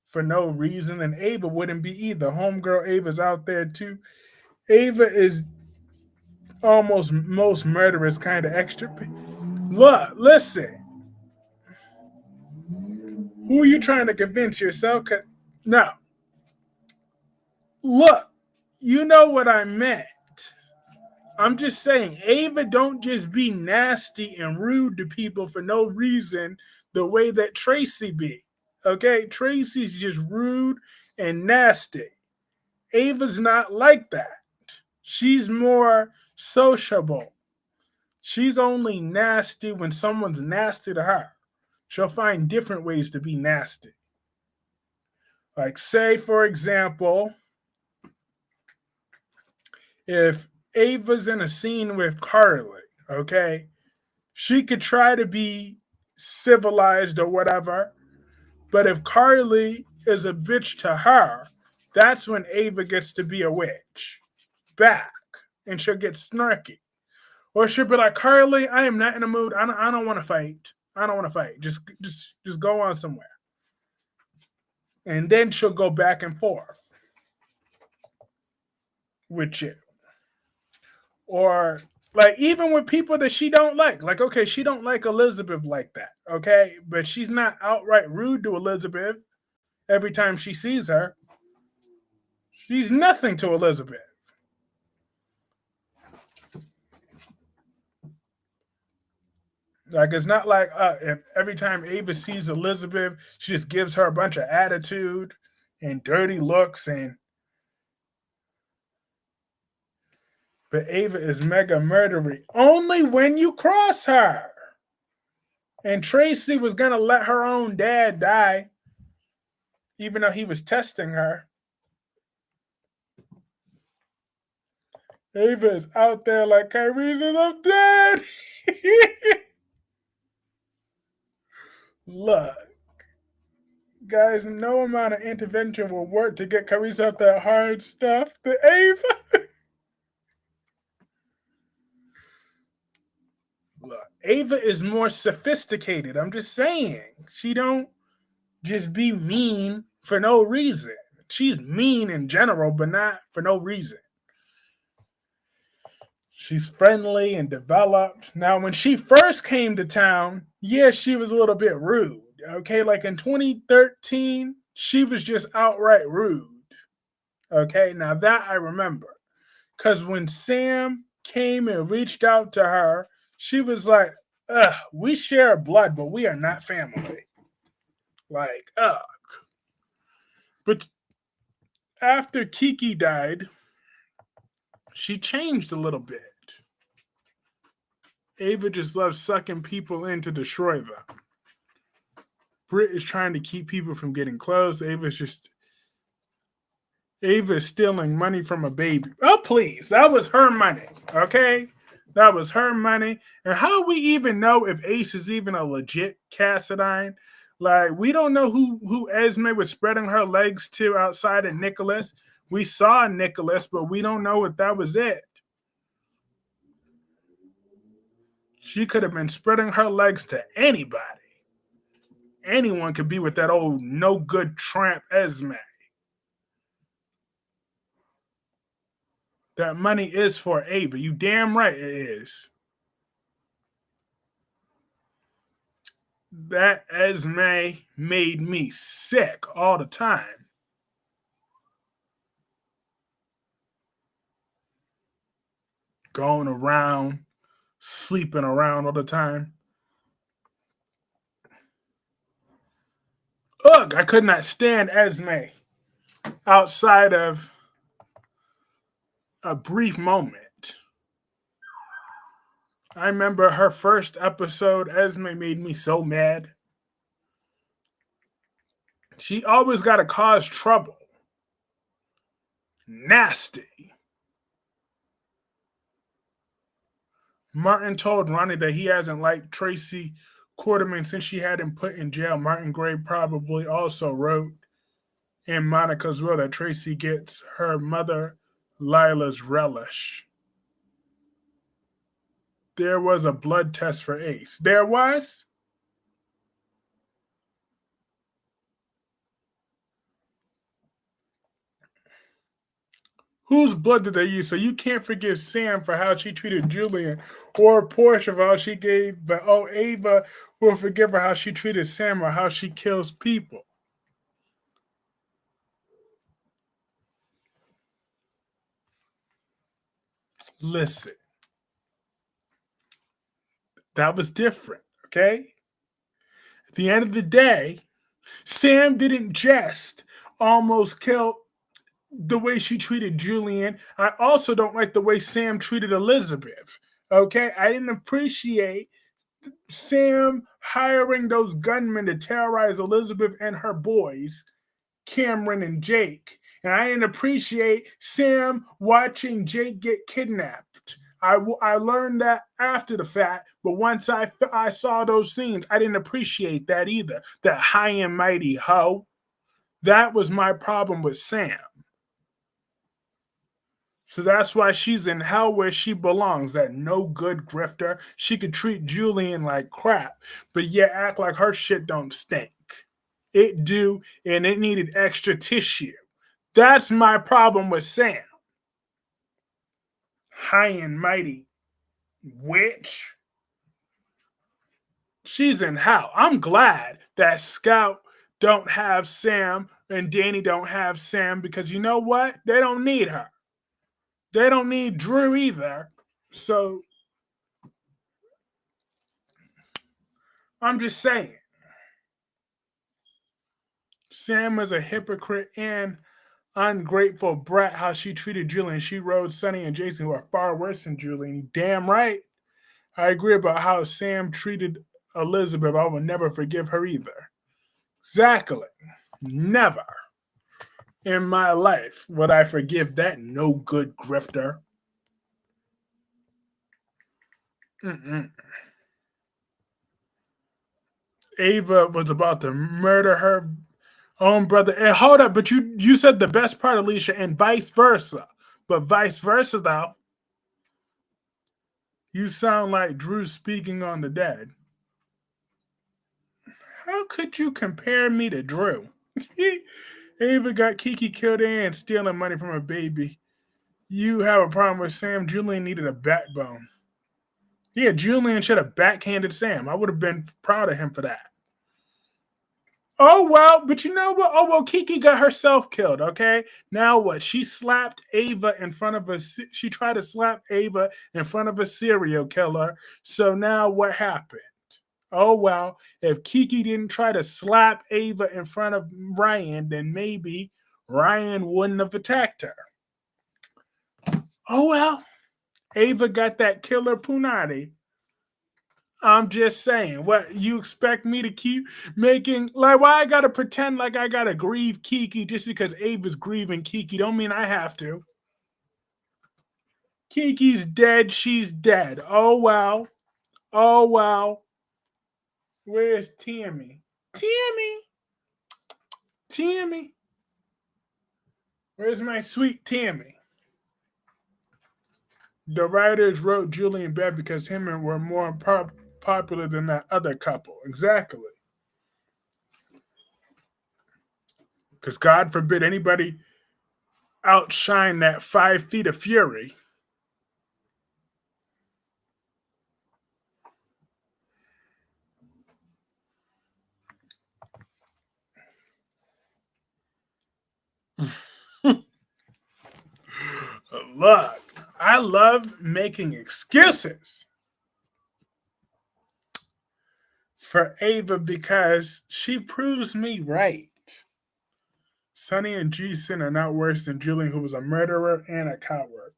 for no reason, then Ava wouldn't be either. Homegirl Ava's out there too. Ava is almost most murderous kind of extra. Look, listen. Who are you trying to convince yourself? No. Look, you know what I meant. I'm just saying, Ava don't just be nasty and rude to people for no reason the way that Tracy be. Okay? Tracy's just rude and nasty. Ava's not like that. She's more sociable. She's only nasty when someone's nasty to her. She'll find different ways to be nasty. Like, say, for example, if Ava's in a scene with Carly, okay, she could try to be civilized or whatever, but if Carly is a bitch to her, that's when Ava gets to be a witch back, and she'll get snarky. Or she'll be like, Carly, I am not in the mood. I don't want to fight. I don't want to fight. Just go on somewhere. And then she'll go back and forth with you. Or like even with people that she don't like, okay, she don't like Elizabeth like that, okay? But she's not outright rude to Elizabeth every time she sees her. She's nothing to Elizabeth. Like, it's not like if every time Ava sees Elizabeth, she just gives her a bunch of attitude and dirty looks. But Ava is mega murdery only when you cross her. And Tracy was going to let her own dad die, even though he was testing her. Ava is out there like, Kyreese, I'm dead. Look, guys, no amount of intervention will work to get Kyreese off that hard stuff. The Ava. Look, Ava is more sophisticated. I'm just saying. She don't just be mean for no reason. She's mean in general, but not for no reason. She's friendly and developed. Now, when she first came to town, yeah, she was a little bit rude. Okay, like in 2013, she was just outright rude. Okay, now that I remember. Because when Sam came and reached out to her, she was like, ugh, we share blood, but we are not family. Like, ugh. But after Kiki died, she changed a little bit. Ava just loves sucking people in to destroy them. Britt is trying to keep people from getting close. Ava is stealing money from a baby. Oh, please. That was her money, okay? That was her money. And how do we even know if Ace is even a legit Cassadine? Like, we don't know who Esme was spreading her legs to outside of Nicholas. We saw Nicholas, but we don't know if that was it. She could have been spreading her legs to anybody. Anyone could be with that old no-good tramp Esme. That money is for Ava. You damn right it is. That Esme made me sick all the time. Going around, sleeping around all the time. Ugh, I could not stand Esme outside of a brief moment. I remember her first episode, Esme made me so mad. She always got to cause trouble. Nasty. Martin told Ronnie that he hasn't liked Tracy Quarterman since she had him put in jail. Martin Gray probably also wrote in Monica's will that Tracy gets her mother Lila's relish. There was a blood test for Ace. There was? Whose blood did they use? So you can't forgive Sam for how she treated Julian, or Portia for how she gave, but Ava will forgive her how she treated Sam or how she kills people. Listen, that was different, okay? At the end of the day, Sam didn't just almost kill the way she treated Julian. I also don't like the way Sam treated Elizabeth. Okay, I didn't appreciate Sam hiring those gunmen to terrorize Elizabeth and her boys, Cameron and Jake. And I didn't appreciate Sam watching Jake get kidnapped. I learned that after the fact, but once I saw those scenes, I didn't appreciate that either. That high and mighty hoe. That was my problem with Sam. So that's why she's in hell where she belongs, that no good grifter. She could treat Julian like crap, but yet act like her shit don't stink. It do, and it needed extra tissue. That's my problem with Sam. High and mighty witch. She's in hell. I'm glad that Scout don't have Sam and Danny don't have Sam, because you know what? They don't need her. They don't need Drew either. So I'm just saying. Sam is a hypocrite and ungrateful brat how she treated Julian. She rode Sonny and Jason, who are far worse than Julian. Damn right. I agree about how Sam treated Elizabeth. I will never forgive her either. Exactly. Never in my life would I forgive that no good grifter. Mm-mm. Ava was about to murder her own brother. And hold up, but you said the best part, Alicia, and vice versa. But vice versa, though, you sound like Drew speaking on the dead. How could you compare me to Drew? Ava got Kiki killed and stealing money from a baby. You have a problem with Sam. Julian needed a backbone. Yeah, Julian should have backhanded Sam. I would have been proud of him for that. Oh, well, but you know what? Oh, well, Kiki got herself killed, okay? Now what? She slapped Ava in front of she tried to slap Ava in front of a serial killer. So now what happened? Oh, well, if Kiki didn't try to slap Ava in front of Ryan, then maybe Ryan wouldn't have attacked her. Oh, well, Ava got that killer punani. I'm just saying, what you expect me to keep making? Like, why I gotta pretend like I gotta grieve Kiki just because Ava's grieving Kiki? Don't mean I have to. Kiki's dead. She's dead. Oh wow. Oh wow. Where's Tammy? Tammy. Tammy. Where's my sweet Tammy? The writers wrote Julian bad because him and were more popular than that other couple. Exactly. Because God forbid anybody outshine that 5 feet of fury. Look, I love making excuses for Ava because she proves me right. Sonny and Jason are not worse than Julian, who was a murderer and a coward.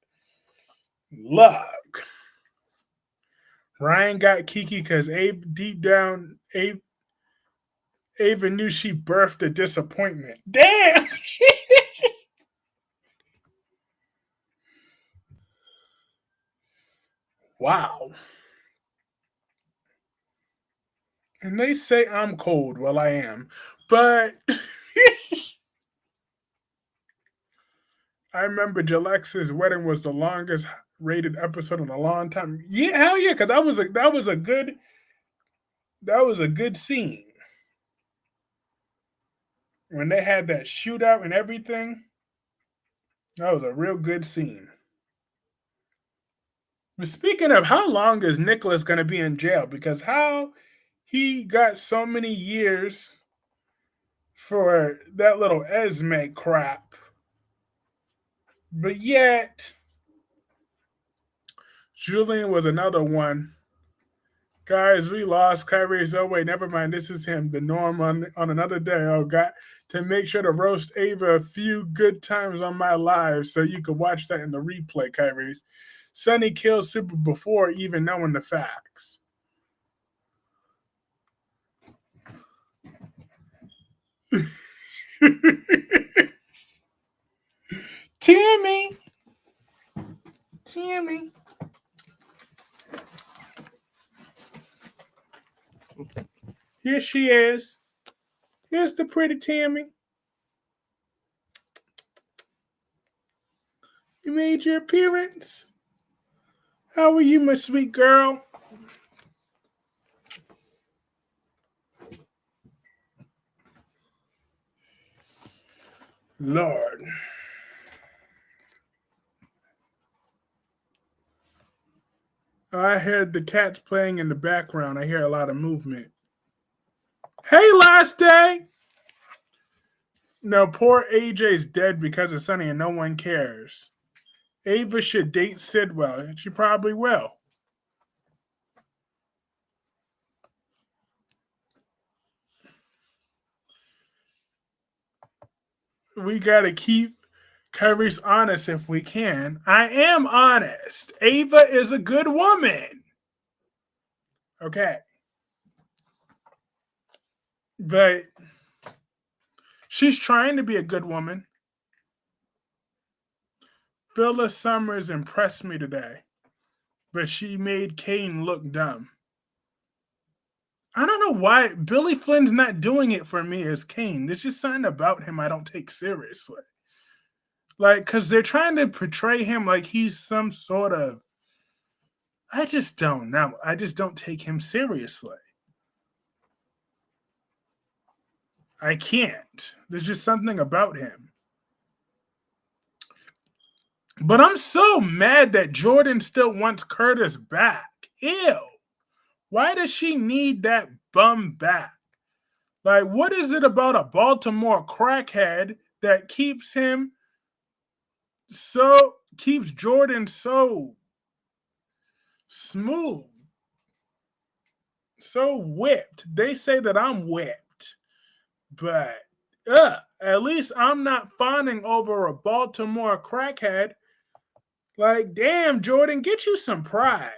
Look, Ryan got Kiki because deep down, Ava knew she birthed a disappointment. Damn! Wow. And they say I'm cold. Well, I am. But I remember Jalex's wedding was the longest rated episode in a long time. Yeah, hell yeah, because that was a good scene when they had that shootout and everything. That was a real good scene. But speaking of, how long is Nicholas going to be in jail? Because how he got so many years for that little Esme crap, but yet Julian was another one. Guys, we lost Kyreese. Oh wait, never mind. This is him, the Norm on another day. Oh, got to make sure to roast Ava a few good times on my live, so you can watch that in the replay. Kyreese, Sonny killed Super before even knowing the facts. Tammy. Here she is. Here's the pretty Tammy. You made your appearance. How are you, my sweet girl? Lord. I heard the cats playing in the background. I hear a lot of movement. Hey, last day. No, poor AJ's dead because of Sonny and no one cares. Ava should date Sidwell, and she probably will. We got to keep Kyreese honest if we can. I am honest. Ava is a good woman. Okay. But she's trying to be a good woman. Phyllis Summers impressed me today, but she made Kane look dumb. I don't know why Billy Flynn's not doing it for me as Kane. There's just something about him I don't take seriously. Like, because they're trying to portray him like he's some sort of... I just don't know. I just don't take him seriously. I can't. There's just something about him. But I'm so mad that Jordan still wants Curtis back. Ew. Why does she need that bum back? Like, what is it about a Baltimore crackhead that keeps Jordan so smooth, so whipped? They say that I'm whipped, but at least I'm not fawning over a Baltimore crackhead. Like, damn, Jordan, get you some pride.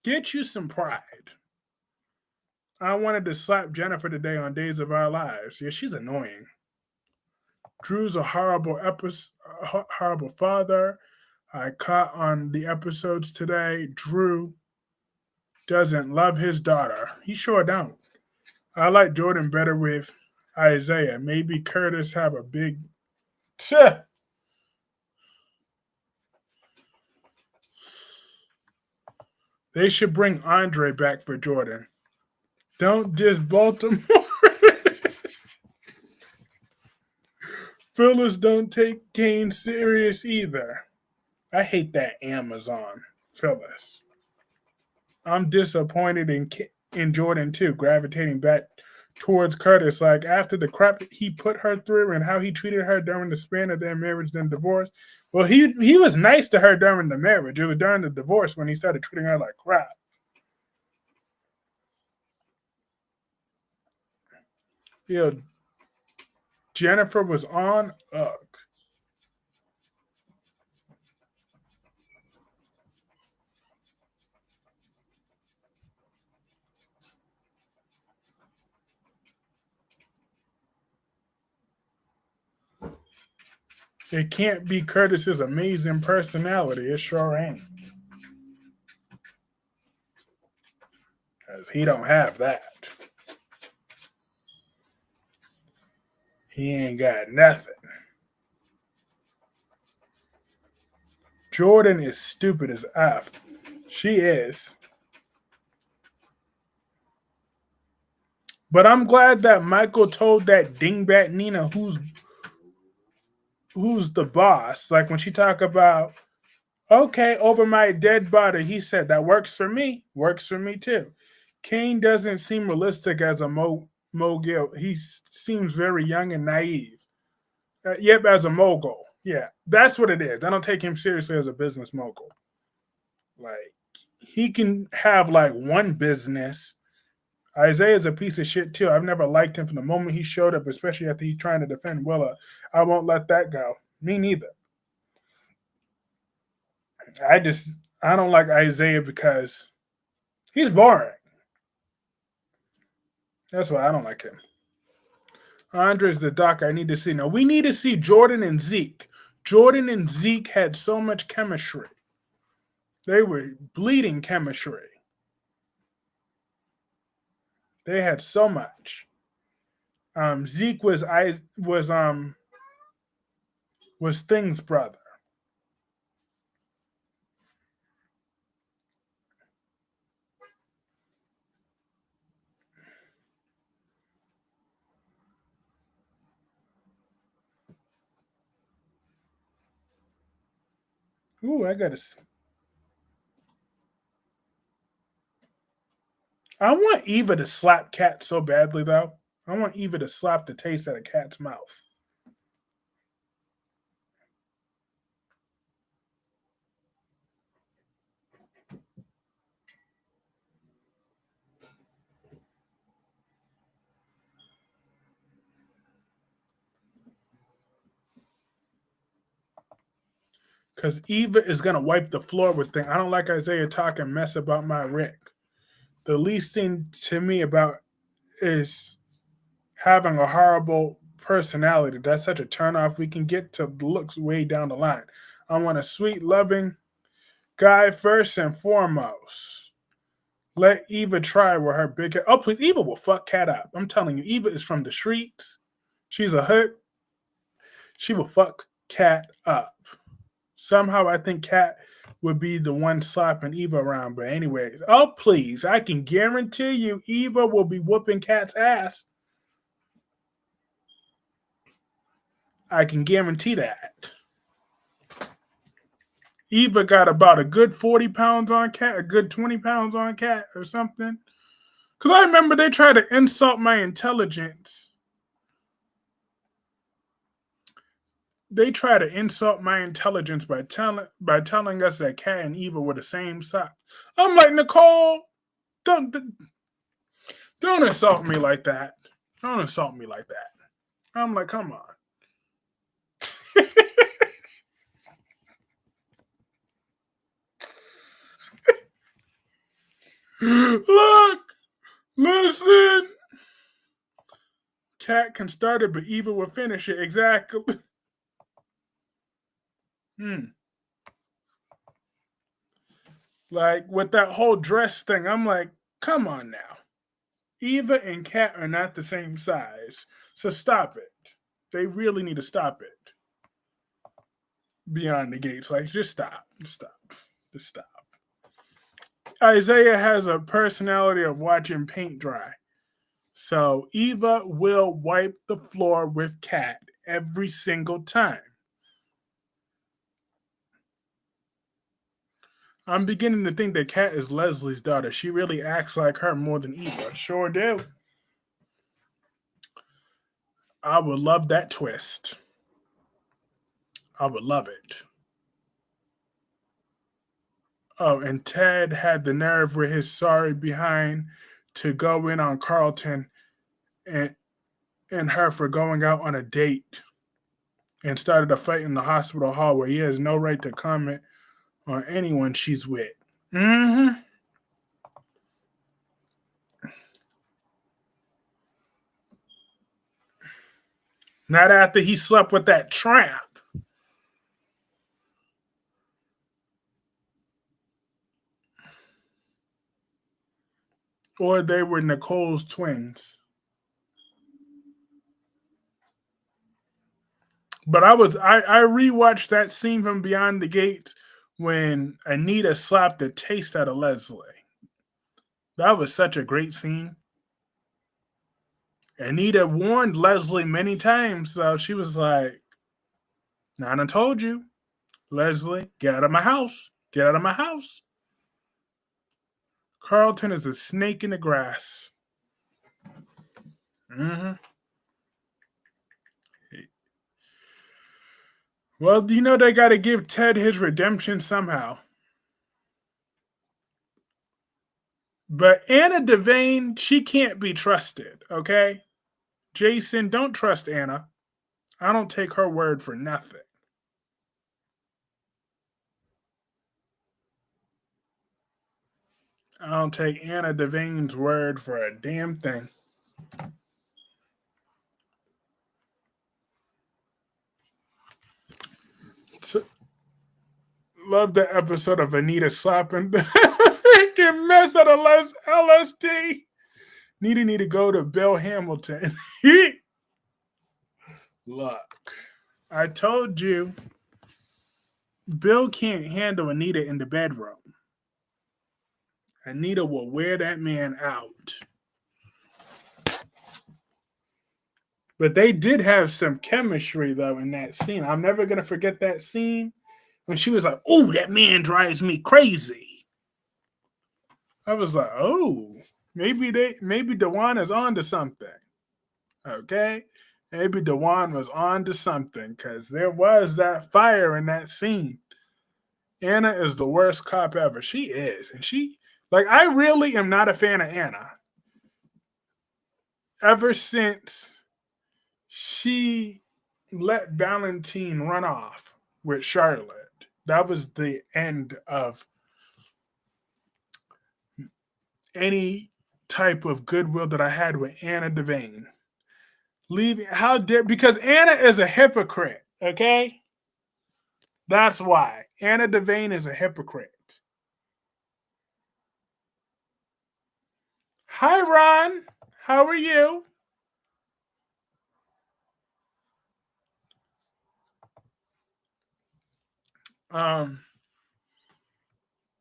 Get you some pride. I wanted to slap Jennifer today on Days of Our Lives. Yeah, she's annoying. Drew's a horrible father. I caught on the episodes today. Drew doesn't love his daughter. He sure don't. I like Jordan better with Isaiah. Maybe Curtis have a big... They should bring Andre back for Jordan. Don't diss Baltimore. Phyllis don't take Kane serious either. I hate that Amazon, Phyllis. I'm disappointed in Jordan too, gravitating back towards Curtis. Like, after the crap that he put her through and how he treated her during the span of their marriage then divorce. Well, he was nice to her during the marriage. It was during the divorce when he started treating her like crap. Yeah, Jennifer was on. Ugh. It can't be Curtis's amazing personality. It sure ain't. Because he don't have that. He ain't got nothing. Jordan is stupid as F. She is. But I'm glad that Michael told that dingbat Nina who's the boss. Like when she talk about, okay, over my dead body, he said that works for me. Works for me too. Kane doesn't seem realistic as a mogul. He seems very young and naive. Yep, as a mogul. Yeah, that's what it is. I don't take him seriously as a business mogul. Like he can have like one business. Isaiah's a piece of shit too. I've never liked him from the moment he showed up, especially after he's trying to defend Willa. I won't let that go. Me neither. I don't like Isaiah because he's boring. That's why I don't like him. Andre's the doc I need to see. Now we need to see Jordan and Zeke. Jordan and Zeke had so much chemistry. They were bleeding chemistry. They had so much. Zeke was Thing's brother. Ooh, I gotta see. I want Eva to slap Cat so badly, though. I want Eva to slap the taste out of Cat's mouth. Because Eva is going to wipe the floor with things. I don't like Isaiah talking mess about my Rick. The least thing to me about is having a horrible personality. That's such a turnoff. We can get to the looks way down the line. I want a sweet, loving guy first and foremost. Let Eva try with her big head. Oh, please, Eva will fuck Cat up. I'm telling you, Eva is from the streets. She's a hood. She will fuck Cat up. Somehow I think Cat would be the one slapping Eva around. But anyways, oh please, I can guarantee you Eva will be whooping Cat's ass. I can guarantee that. Eva got about a good 40 pounds on Cat, a good 20 pounds on Cat or something. Because I remember they tried to insult my intelligence. They try to insult my intelligence by telling us that Cat and Eva were the same size. I'm like, Nicole, don't insult me like that. Don't insult me like that. I'm like, come on. Look, listen. Cat can start it, but Eva will finish it. Exactly. Like with that whole dress thing, I'm like, come on now. Eva and Cat are not the same size. So stop it. They really need to stop it. Beyond the gates. Like, just stop. Just stop. Isaiah has a personality of watching paint dry. So Eva will wipe the floor with Cat every single time. I'm beginning to think that Cat is Leslie's daughter. She really acts like her more than Eva. Sure do. I would love that twist. I would love it. Oh, and Ted had the nerve with his sorry behind to go in on Carlton and her for going out on a date and started a fight in the hospital hall where he has no right to comment on anyone she's with. Mm-hmm. Not after he slept with that tramp. Or they were Nicole's twins. But I rewatched that scene from Beyond the Gates when Anita slapped the taste out of Leslie. That was such a great scene. Anita warned Leslie many times, so she was like, Nana told you, Leslie, get out of my house. Get out of my house. Carlton is a snake in the grass. Mm-hmm. Well, you know they got to give Ted his redemption somehow. But Anna Devane, she can't be trusted, okay? Jason, don't trust Anna. I don't take her word for nothing. I don't take Anna Devane's word for a damn thing. So, love the episode of Anita slapping the mess out of LSD. Nita need to go to Bill Hamilton. Look, I told you, Bill can't handle Anita in the bedroom. Anita will wear that man out. But they did have some chemistry, though, in that scene. I'm never going to forget that scene when she was like, oh, that man drives me crazy. I was like, oh, maybe Dewan is on to something. Okay? Maybe Dewan was on to something because there was that fire in that scene. Anna is the worst cop ever. She is. And I really am not a fan of Anna. Ever since she let Valentine run off with Charlotte, that was the end of any type of goodwill that I had with Anna Devane. Because Anna is a hypocrite, okay? That's why. Anna Devane is a hypocrite. Hi, Ron. How are you?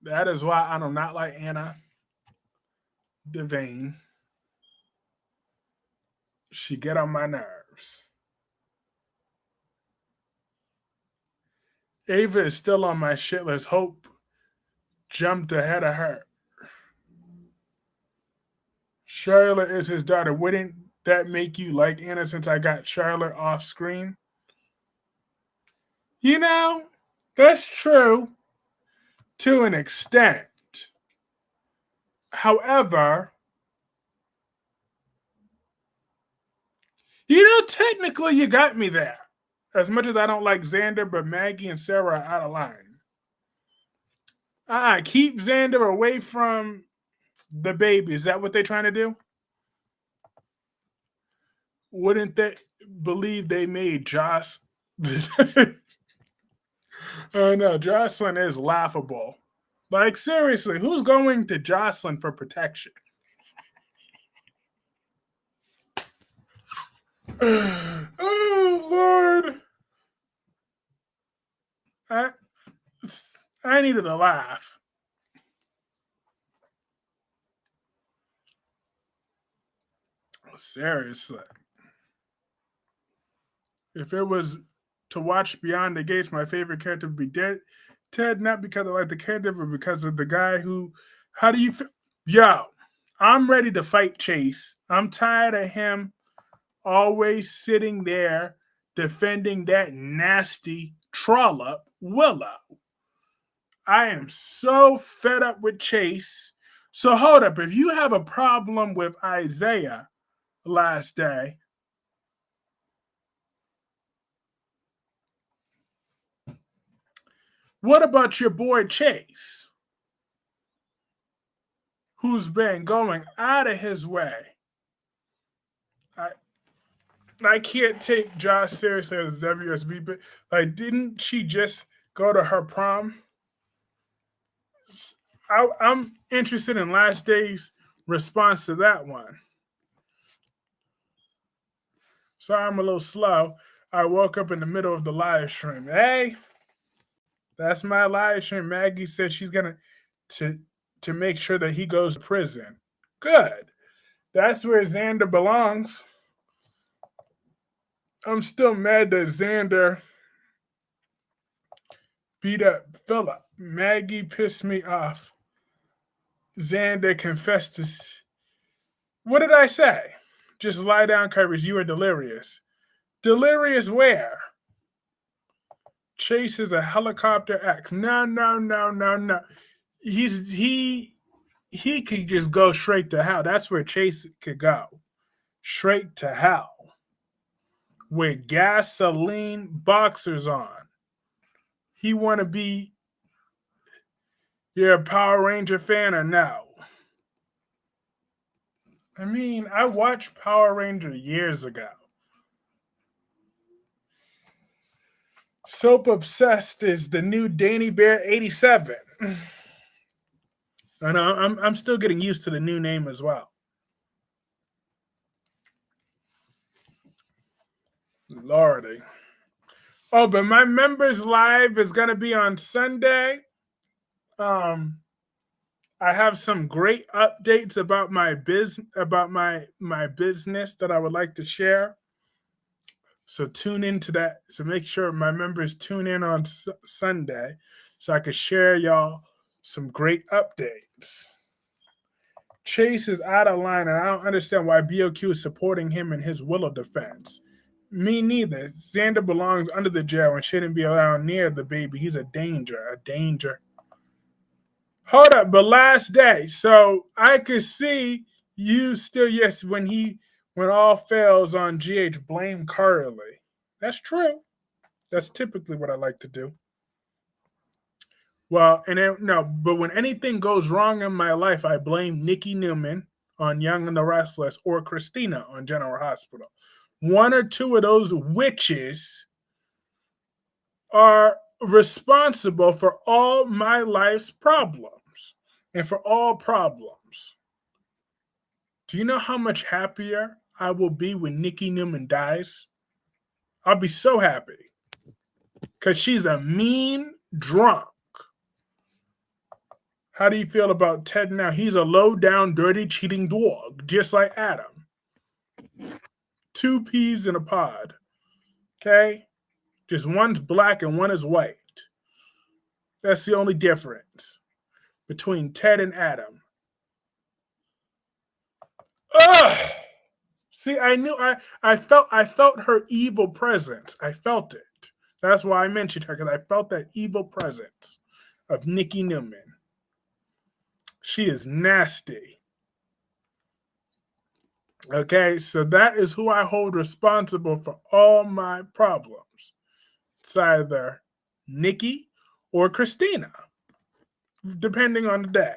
That is why I do not like Anna Devane. She get on my nerves. Ava is still on my shit list. Hope jumped ahead of her. Charlotte is his daughter. Wouldn't that make you like Anna since I got Charlotte off screen? You know, that's true to an extent. However, technically you got me there. As much as I don't like Xander, but Maggie and Sarah are out of line. Keep Xander away from the baby. Is that what they're trying to do? Wouldn't they believe they made Joss? Oh no, Jocelyn is laughable. Like, seriously, who's going to Jocelyn for protection? Oh, Lord. I needed a laugh. Seriously. If it was to watch Beyond the Gates, my favorite character would be Ted, not because I like the character, but because of the guy who... How do you... Yo, I'm ready to fight Chase. I'm tired of him always sitting there defending that nasty trollop Willow. I am so fed up with Chase. So hold up. If you have a problem with Isaiah last day, what about your boy Chase, who's been going out of his way? I can't take Josh seriously as WSB, but didn't she just go to her prom? I'm interested in last day's response to that one. Sorry, I'm a little slow. I woke up in the middle of the live stream. Hey, That's my live stream. Maggie said she's gonna to to make sure that he goes to prison. Good. That's where Xander belongs. I'm still mad that Xander beat up Philip. Maggie pissed me off. Xander confessed to. What did I say? Just lie down, Kyreese. You are delirious. Delirious where? Chase is a helicopter X. No, no, no, no, no. He could just go straight to hell. That's where Chase could go. Straight to hell. With gasoline boxers on. He want to be. You're a Power Ranger fan or no? I mean, I watched Power Ranger years ago. Soap Obsessed is the new Danny Bear 87. And I'm still getting used to the new name as well. Lordy. Oh, but my members live is gonna be on Sunday. I have some great updates about my business that I would like to share. So tune into that. So make sure my members tune in on Sunday so I can share y'all some great updates. Chase is out of line, and I don't understand why BOQ is supporting him in his Willow defense. Me neither. Xander belongs under the jail and shouldn't be allowed near the baby. He's a danger. Hold up, but last day. So I could see you still, yes, when all fails on GH, blame Carly. That's true. That's typically what I like to do. Well, but when anything goes wrong in my life, I blame Nikki Newman on Young and the Restless or Christina on General Hospital. One or two of those witches are responsible for all my life's problems and for all problems. Do you know how much happier I will be when Nikki Newman dies? I'll be so happy because she's a mean drunk. How do you feel about Ted now? He's a low-down, dirty, cheating dog, just like Adam. 2 peas in a pod. Okay? Just one's black and one is white. That's the only difference between Ted and Adam. Ugh! See, I felt her evil presence. I felt it. That's why I mentioned her, because I felt that evil presence of Nikki Newman. She is nasty. Okay, so that is who I hold responsible for all my problems. It's either Nikki or Christina, depending on the day.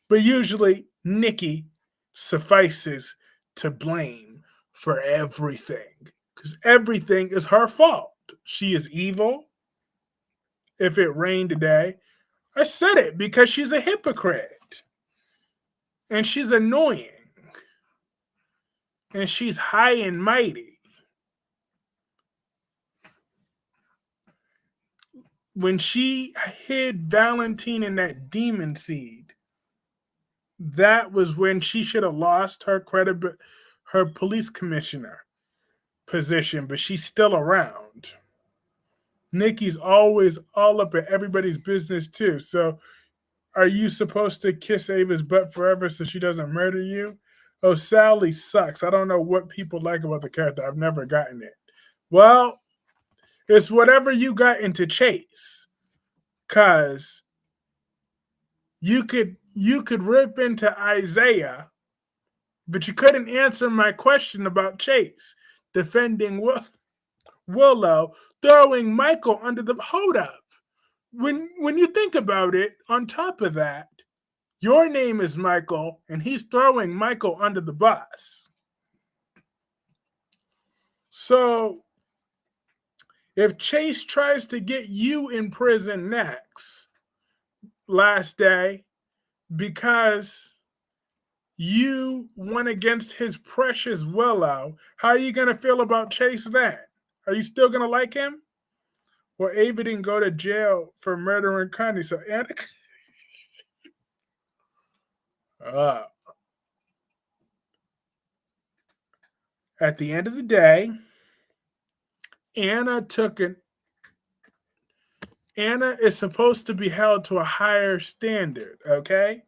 But usually, Nikki suffices to blame for everything, because everything is her fault. She is evil. If it rained today, I said it because she's a hypocrite. And she's annoying. And she's high and mighty. When she hid Valentine in that demon seed, that was when she should have lost her her police commissioner position, but she's still around. Nikki's always all up in everybody's business too. So are you supposed to kiss Ava's butt forever so she doesn't murder you? Oh, Sally sucks. I don't know what people like about the character. I've never gotten it. Well, it's whatever you got into Chase. Cause you could rip into Isaiah, but you couldn't answer my question about Chase defending Willow, throwing Michael under the hold up. When you think about it, on top of that, your name is Michael, and he's throwing Michael under the bus. So, if Chase tries to get you in prison next, last day, because you went against his precious Willow, how are you going to feel about Chase then? Are you still going to like him? Well, Ava didn't go to jail for murdering Connie, so Anna. At the end of the day, Anna is supposed to be held to a higher standard, okay?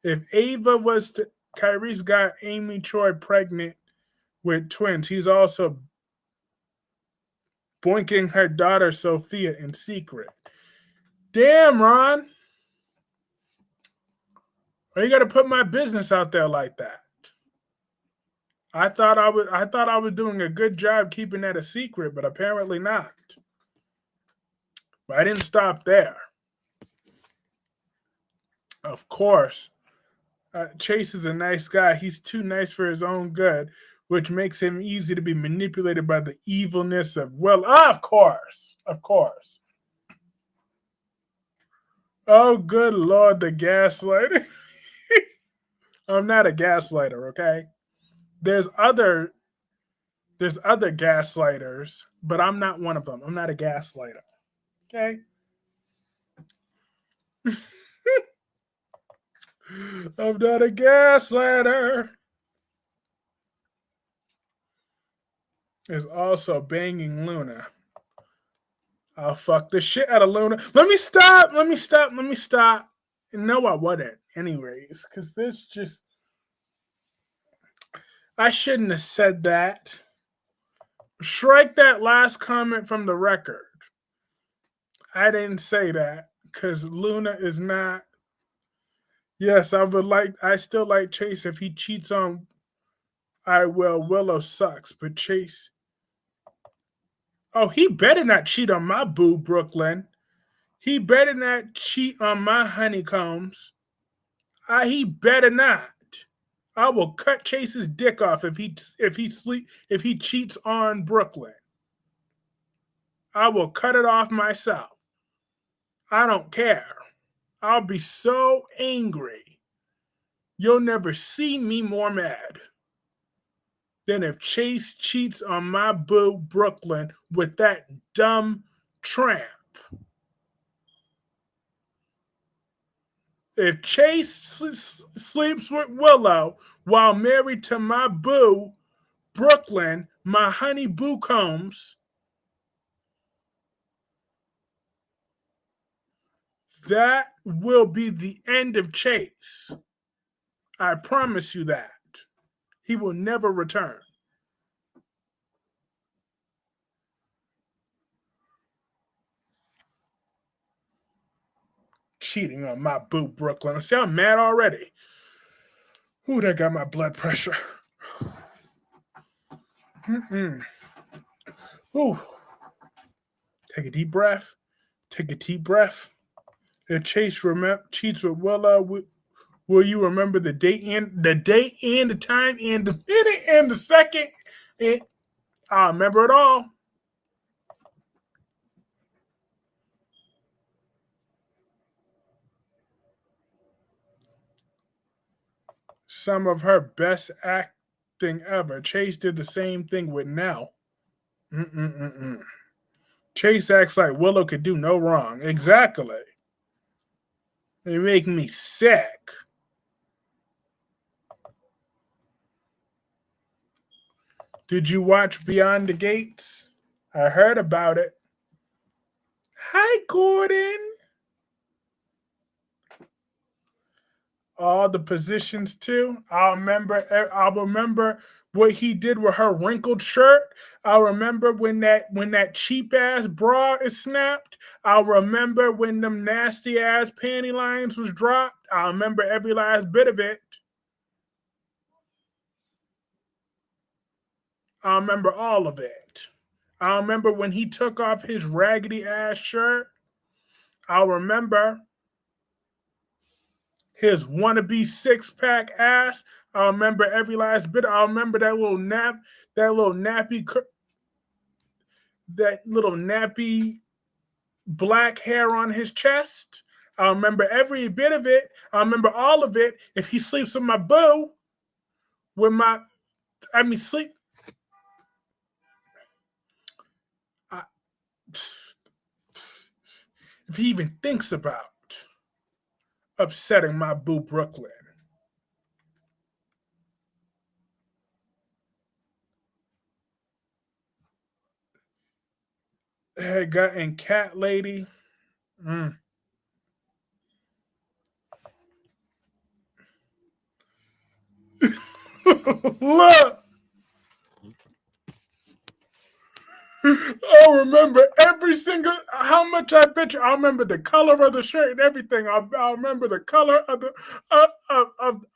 If Kyreese got Amy Troy pregnant with twins, he's also boinking her daughter Sophia in secret. Damn, Ron. Why you gotta put my business out there like that? I thought I was doing a good job keeping that a secret, but apparently not. But I didn't stop there. Of course, Chase is a nice guy. He's too nice for his own good, which makes him easy to be manipulated by the evilness of, of course. Oh, good Lord, the gaslighter. I'm not a gaslighter, okay? There's other gaslighters, but I'm not one of them. I'm not a gaslighter, okay? I'm not a gaslighter. Is also banging Luna. I'll fuck the shit out of Luna. Let me stop. No, I wouldn't. Anyways, because this just... I shouldn't have said that. Strike that last comment from the record. I didn't say that because Luna is not... Yes, I still like Chase. If he cheats on... I will. Willow sucks, but Chase... Oh, he better not cheat on my boo, Brooklyn. He better not cheat on my honeycombs. He better not. I will cut Chase's dick off if he cheats on Brooklyn. I will cut it off myself. I don't care. I'll be so angry. You'll never see me more mad than if Chase cheats on my boo Brooklyn with that dumb tramp. If Chase sleeps with Willow while married to my boo Brooklyn, my honey boo combs, that will be the end of Chase. I promise you that. He will never return. Cheating on my boo Brooklyn. See, I'm mad already. Ooh, that got my blood pressure. Ooh. Take a deep breath. If Chase cheats with Willow, will you remember the date and the time and the minute and the second? I remember it all. Some of her best acting ever. Chase did the same thing with Nell. Chase acts like Willow could do no wrong. Exactly. They make me sick. Did you watch Beyond the Gates? I heard about it. Hi, Gordon. All the positions too. I'll remember what he did with her wrinkled shirt. I'll remember when that cheap ass bra is snapped. I'll remember when them nasty ass panty lines was dropped. I'll remember every last bit of it. I'll remember all of it. I'll remember when he took off his raggedy ass shirt. I'll remember his wannabe six-pack ass. I'll remember every last bit. I'll remember that little nappy black hair on his chest. I'll remember every bit of it. I'll remember all of it. If he sleeps with my boo, sleep. if he even thinks about upsetting my boo Brooklyn. Hey, gut and cat lady. Mm. Look, I'll remember every single how much I bet you. I'll remember the color of the shirt and everything. I'll remember the color of the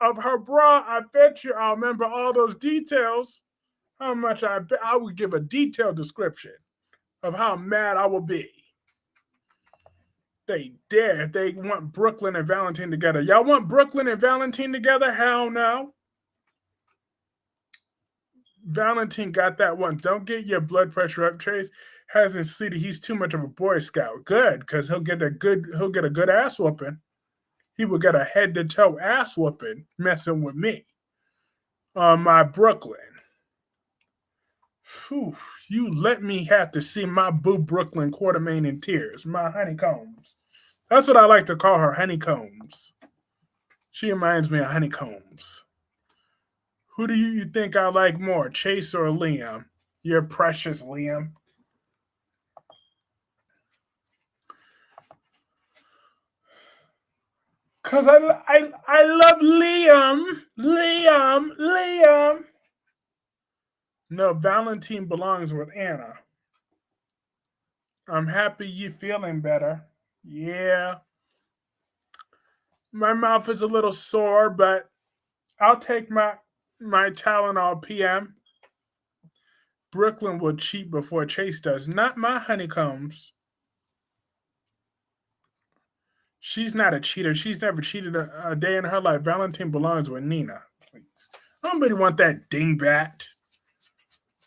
of her bra. I bet you. I'll remember all those details. How much I would give a detailed description of how mad I will be. They dare. They want Brooklyn and Valentine together. Y'all want Brooklyn and Valentine together? Hell no. Valentine got that one. Don't get your blood pressure up. Chase hasn't seen it. He's too much of a Boy Scout. Good, because he'll get a good ass whooping. He will get a head to toe ass whooping messing with me. On my Brooklyn. Whew, you let me have to see my boo Brooklyn Quartermain in tears. My honeycombs. That's what I like to call her, honeycombs. She reminds me of honeycombs. Who do you think I like more, Chase or Liam? Your precious Liam. Because I love Liam. No, Valentine belongs with Anna. I'm happy you feeling better. Yeah. My mouth is a little sore, but I'll take my Tylenol PM. Brooklyn will cheat before Chase does. Not my honeycombs. She's not a cheater. She's never cheated a day in her life. Valentine belongs with Nina. Please. Nobody want that dingbat.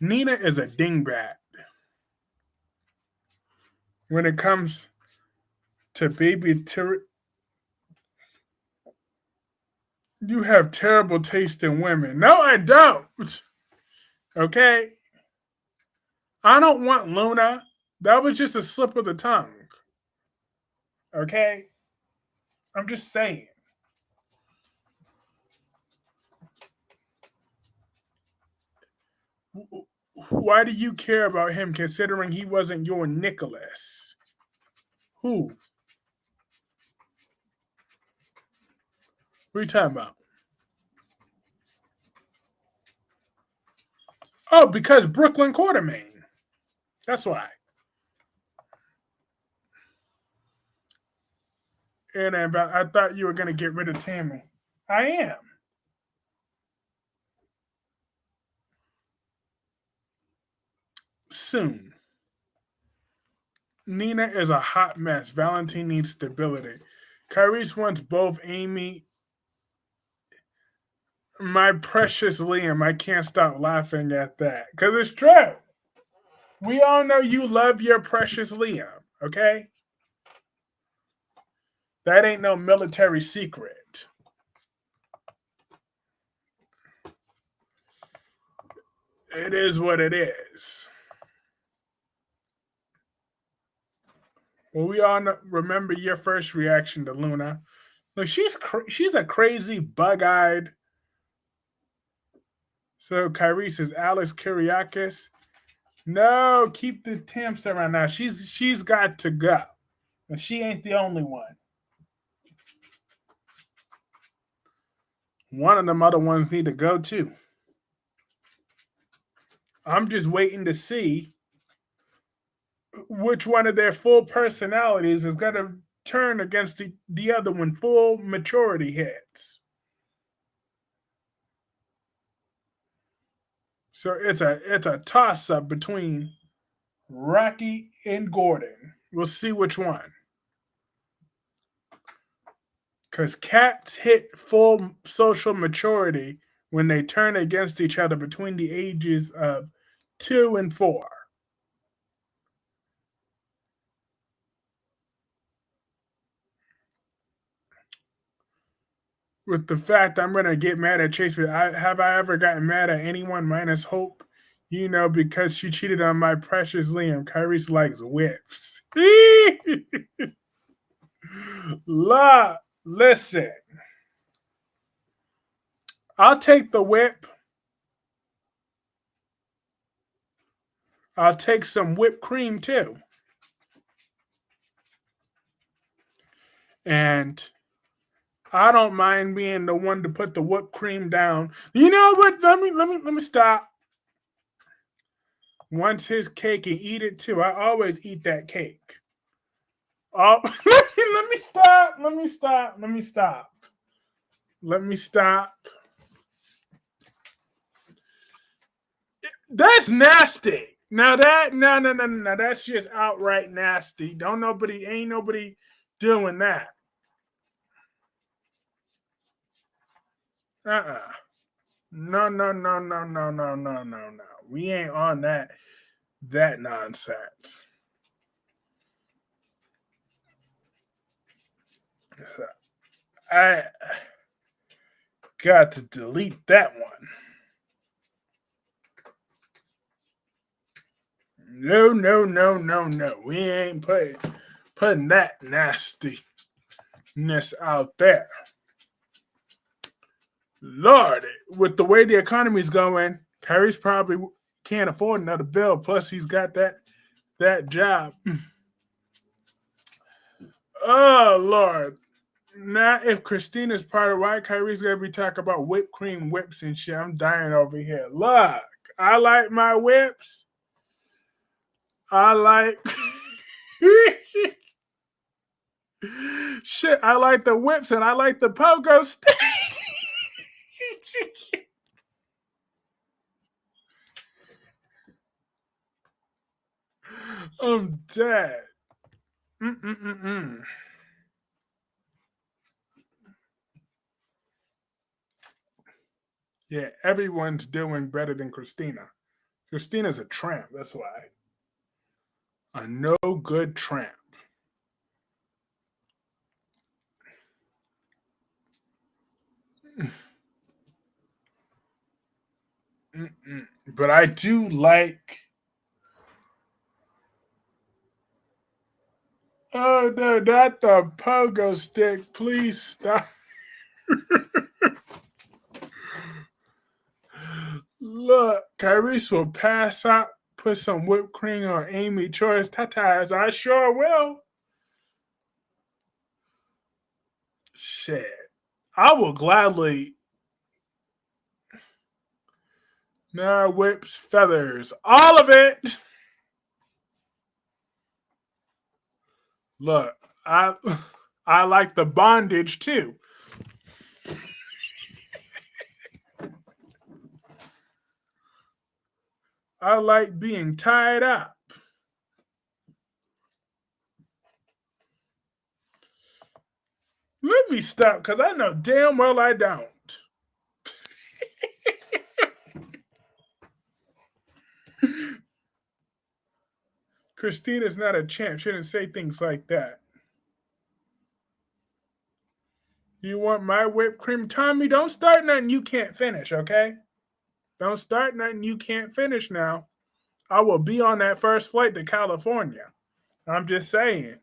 Nina is a dingbat. When it comes to you have terrible taste in women. No, I don't. Okay? I don't want Luna. That was just a slip of the tongue. Okay? I'm just saying. Why do you care about him considering he wasn't your Nicholas? Who? What are you talking about? Oh, because Brooklyn Quartermain. That's why. And I thought you were going to get rid of Tammy. I am. Soon. Nina is a hot mess. Valentine needs stability. Kyreese wants both Amy. My precious Liam. I can't stop laughing at that. Because it's true. We all know you love your precious Liam. Okay? That ain't no military secret. It is what it is. Well, we all remember your first reaction to Luna. Look, she's a crazy, bug-eyed. So Kyreese is Alex Kyriakis. No, keep the temps around now. She's got to go. And she ain't the only one. One of them other ones need to go too. I'm just waiting to see which one of their full personalities is going to turn against the other when full maturity hits. So it's a toss-up between Rocky and Gordon. We'll see which one. Because cats hit full social maturity when they turn against each other between the ages of 2 and 4. With the fact I'm going to get mad at Chase, have I ever gotten mad at anyone minus Hope? You know, because she cheated on my precious Liam. Kyreese likes whiffs. Listen. I'll take the whip. I'll take some whipped cream too. And I don't mind being the one to put the whipped cream down. You know what? Let me stop. Once his cake and eat it too. I always eat that cake. Oh, let me stop. Let me stop. Let me stop. Let me stop. That's nasty. Now that no. That's just outright nasty. Ain't nobody doing that. Uh-uh. No. We ain't on that nonsense. So I got to delete that one. No. We ain't putting that nastiness out there. Lord, with the way the economy's going, Kyreese probably can't afford another bill. Plus, he's got that job. Oh Lord! Now, if Christina's part of why Kyreese gonna be talking about whipped cream whips and shit, I'm dying over here. Look, I like my whips. I like shit. I like the whips and I like the pogo stick. I'm dead. Mm-mm-mm-mm. Yeah, everyone's doing better than Christina. Christina's a tramp, that's why. A no good tramp. Mm-mm. But I do like. Oh no, not the pogo stick. Please stop. Look, Kyreese will pass out, put some whipped cream on Amy Choi's tatas. I sure will. Shit. I will gladly. No whips, feathers, all of it. Look, I I like the bondage too. I like being tied up. Let me stop because I know damn well I don't. Christina's not a champ. She didn't say things like that. You want my whipped cream? Tommy, don't start nothing you can't finish, okay? Don't start nothing you can't finish now. I will be on that first flight to California. I'm just saying.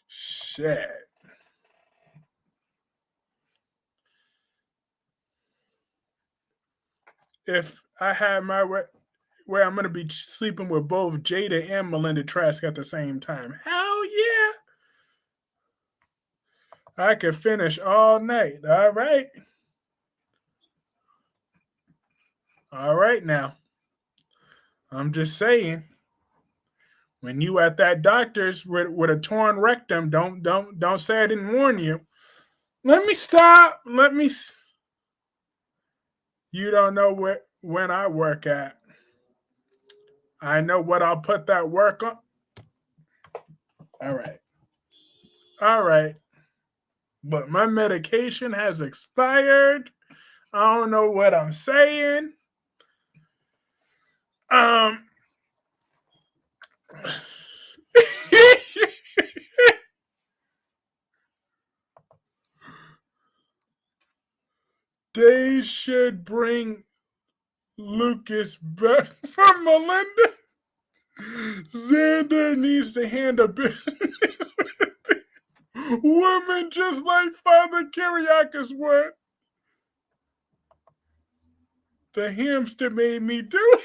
Shit. If I had my way, where I'm going to be sleeping with both Jada and Melinda Trask at the same time. Hell yeah. I could finish all night. All right. All right now. I'm just saying. When you at that doctor's with a torn rectum, don't say I didn't warn you. Let me stop. You don't know when I work at. I know what I'll put that work on. All right. All right. But my medication has expired. I don't know what I'm saying. Um They should bring Lucas back from Melinda. Xander needs to handle business with women just like Father Kyriakis would. The hamster made me do it.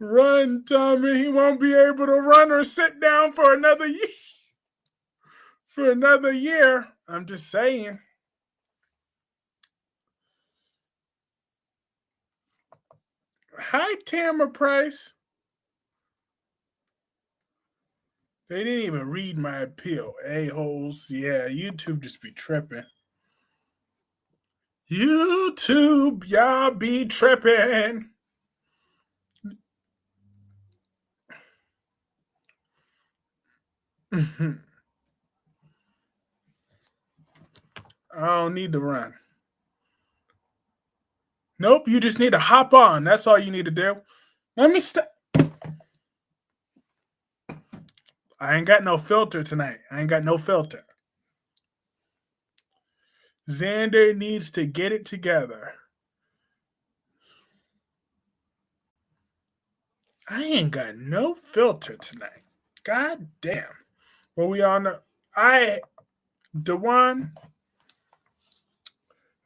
Run, Tommy. He won't be able to run or sit down for another year. For another year. I'm just saying. Hi, Tamara Price. They didn't even read my appeal. A-holes. Yeah, YouTube just be tripping. YouTube, y'all be tripping. I don't need to run. Nope, you just need to hop on. That's all you need to do. Let me stop. I ain't got no filter tonight. I ain't got no filter. Xander needs to get it together. I ain't got no filter tonight. God damn. Well, we on the... Dewan.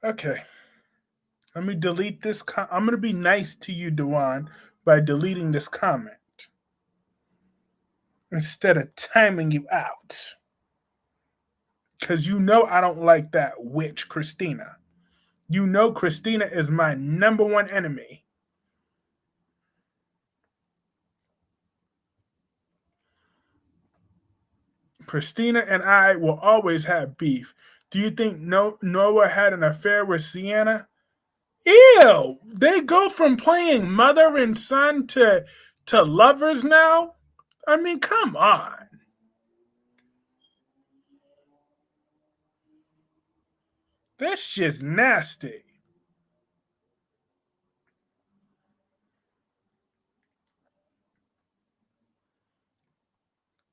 Okay. Let me delete this. I'm going to be nice to you, Dewan, by deleting this comment. Instead of timing you out. Because you know I don't like that witch, Christina. You know Christina is my number one enemy. Christina and I will always have beef. Do you think Noah had an affair with Sienna? Ew! They go from playing mother and son to lovers now? I mean, come on. That's just nasty.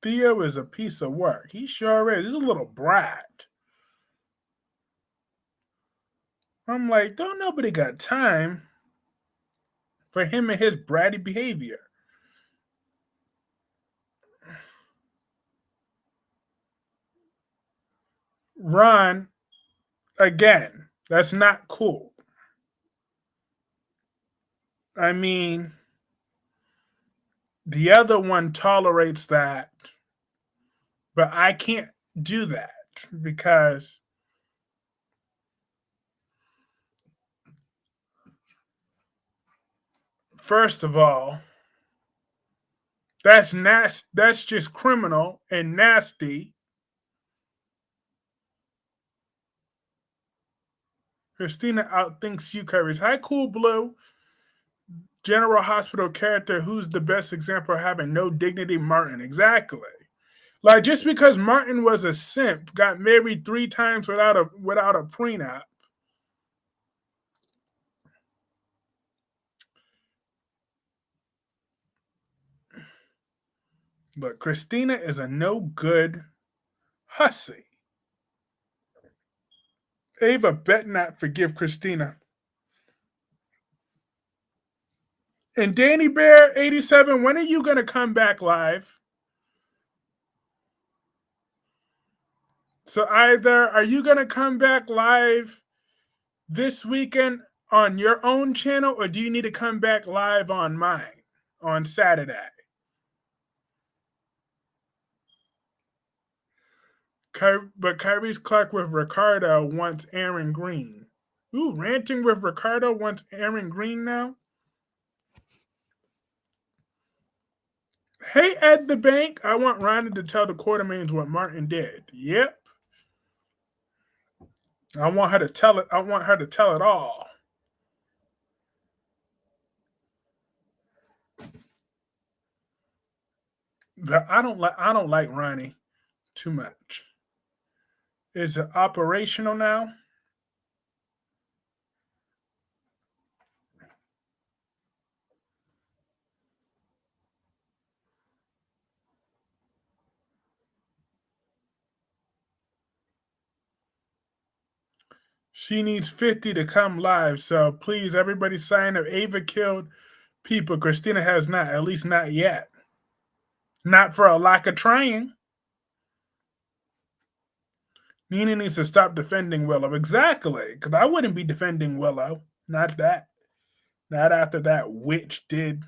Theo is a piece of work. He sure is. He's a little brat. I'm like, don't nobody got time for him and his bratty behavior. Ron, again, that's not cool. I mean, the other one tolerates that, but I can't do that because, first of all, that's nasty. That's just criminal and nasty. Christina outthinks you, Kyreese. Hi, Cool Blue. General Hospital character who's the best example of having no dignity, Martin. Exactly. Like, just because Martin was a simp, got married 3 times without a prenup. But Christina is a no good hussy. Ava bet not forgive Christina. And Danny Bear 87, when are you gonna come back live? So either are you gonna come back live this weekend on your own channel, or do you need to come back live on mine on Saturday? But Kyreese Clarke with Ricardo wants Aaron Green. Ooh, ranting with Ricardo wants Aaron Green now? Hey, Ed the Bank, I want Ronnie to tell the Quartermains what Martin did. Yep. I want her to tell it. I want her to tell it all. But I don't like Ronnie too much. Is it operational now? She needs 50 to come live, so please, everybody sign up. Ava killed people. Christina has not, at least not yet. Not for a lack of trying. Nina needs to stop defending Willow. Exactly, because I wouldn't be defending Willow. Not that. Not after that witch did.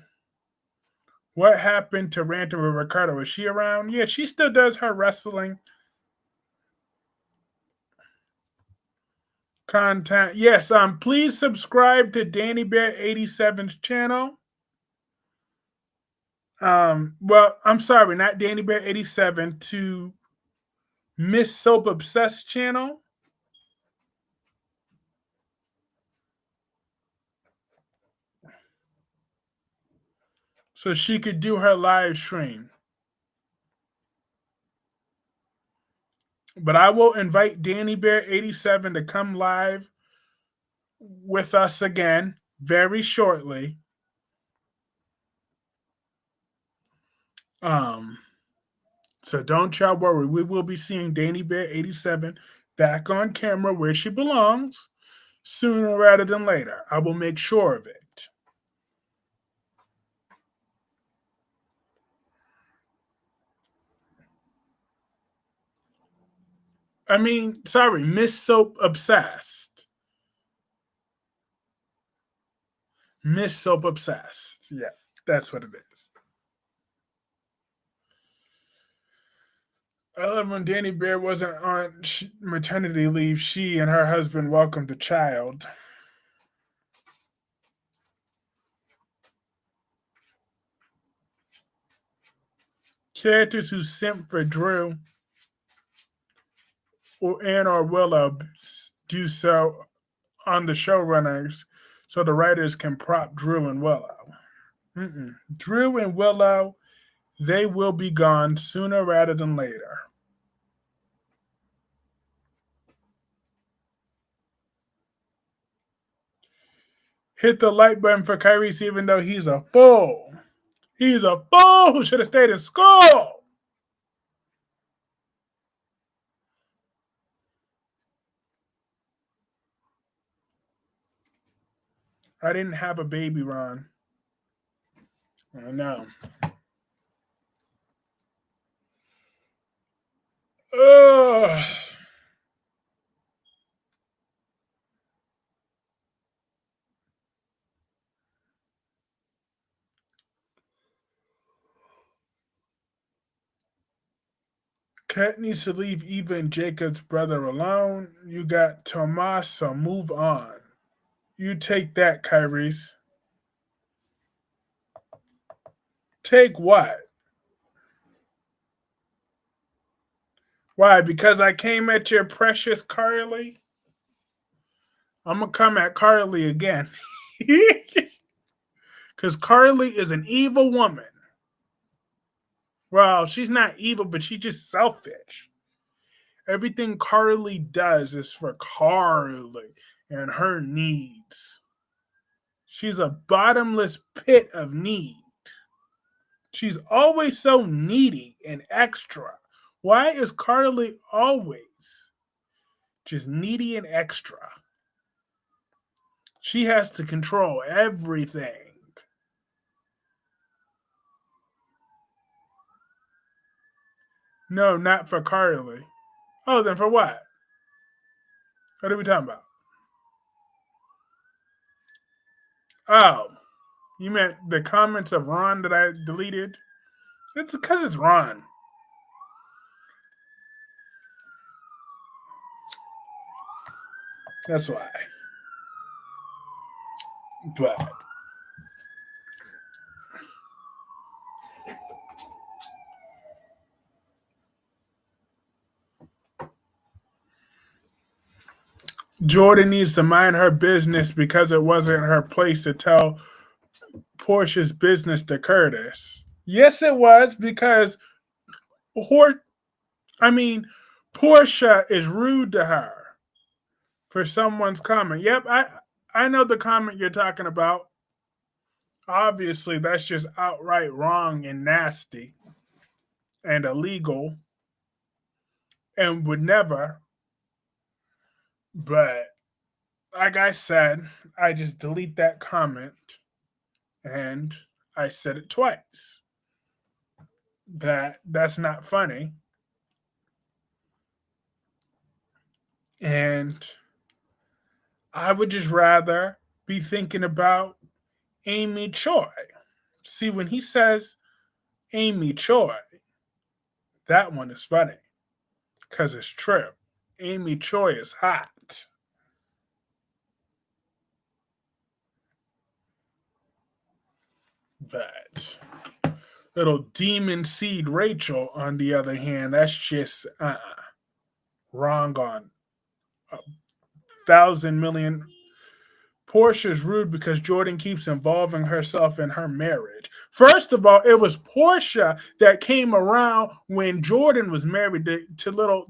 What happened to Ranting with Ricardo? Is she around? Yeah, she still does her wrestling content. Yes, please subscribe to Danny Bear 87's channel. Well, I'm sorry, not Danny Bear 87, to Miss Soap Obsessed channel. So she could do her live stream. But I will invite Danny Bear 87 to come live with us again very shortly. So don't y'all worry. We will be seeing Danny Bear 87 back on camera where she belongs sooner rather than later. I will make sure of it. I mean, sorry, Miss Soap Obsessed. Miss Soap Obsessed. Yeah, that's what it is. I love when Danny Bear wasn't on maternity leave. She and her husband welcomed a child. Characters who simp for Drew or Willow do so on the showrunners so the writers can prop Drew and Willow. Drew and Willow, they will be gone sooner rather than later. Hit the like button for Kyreese, even though he's a fool. He's a fool who should have stayed in school. I didn't have a baby, Ron. I know. Ugh. Kat needs to leave Eva and Jacob's brother alone. You got Tomas, so move on. You take that, Kyreese. Take what? Why? Because I came at your precious Carly? I'm going to come at Carly again. Because Carly is an evil woman. Well, she's not evil, but she's just selfish. Everything Carly does is for Carly and her needs. She's a bottomless pit of need. She's always so needy and extra. Why is Carly always just needy and extra? She has to control everything. No, not for Carly. Oh, then for what? What are we talking about? Oh, you meant the comments of Ron that I deleted? It's because it's Ron. That's why. But Jordan needs to mind her business because it wasn't her place to tell Portia's business to Curtis. Yes, it was, because Portia is rude to her for someone's comment. Yep, I know the comment you're talking about. Obviously, that's just outright wrong and nasty and illegal and would never. But like I said, I just delete that comment, and I said it twice. That's not funny. And I would just rather be thinking about Amy Choi. See, when he says Amy Choi, that one is funny because it's true. Amy Choi is hot. But little demon seed Rachel, on the other hand, that's just wrong on a thousand million. Portia's rude because Jordan keeps involving herself in her marriage. First of all, it was Portia that came around when Jordan was married to little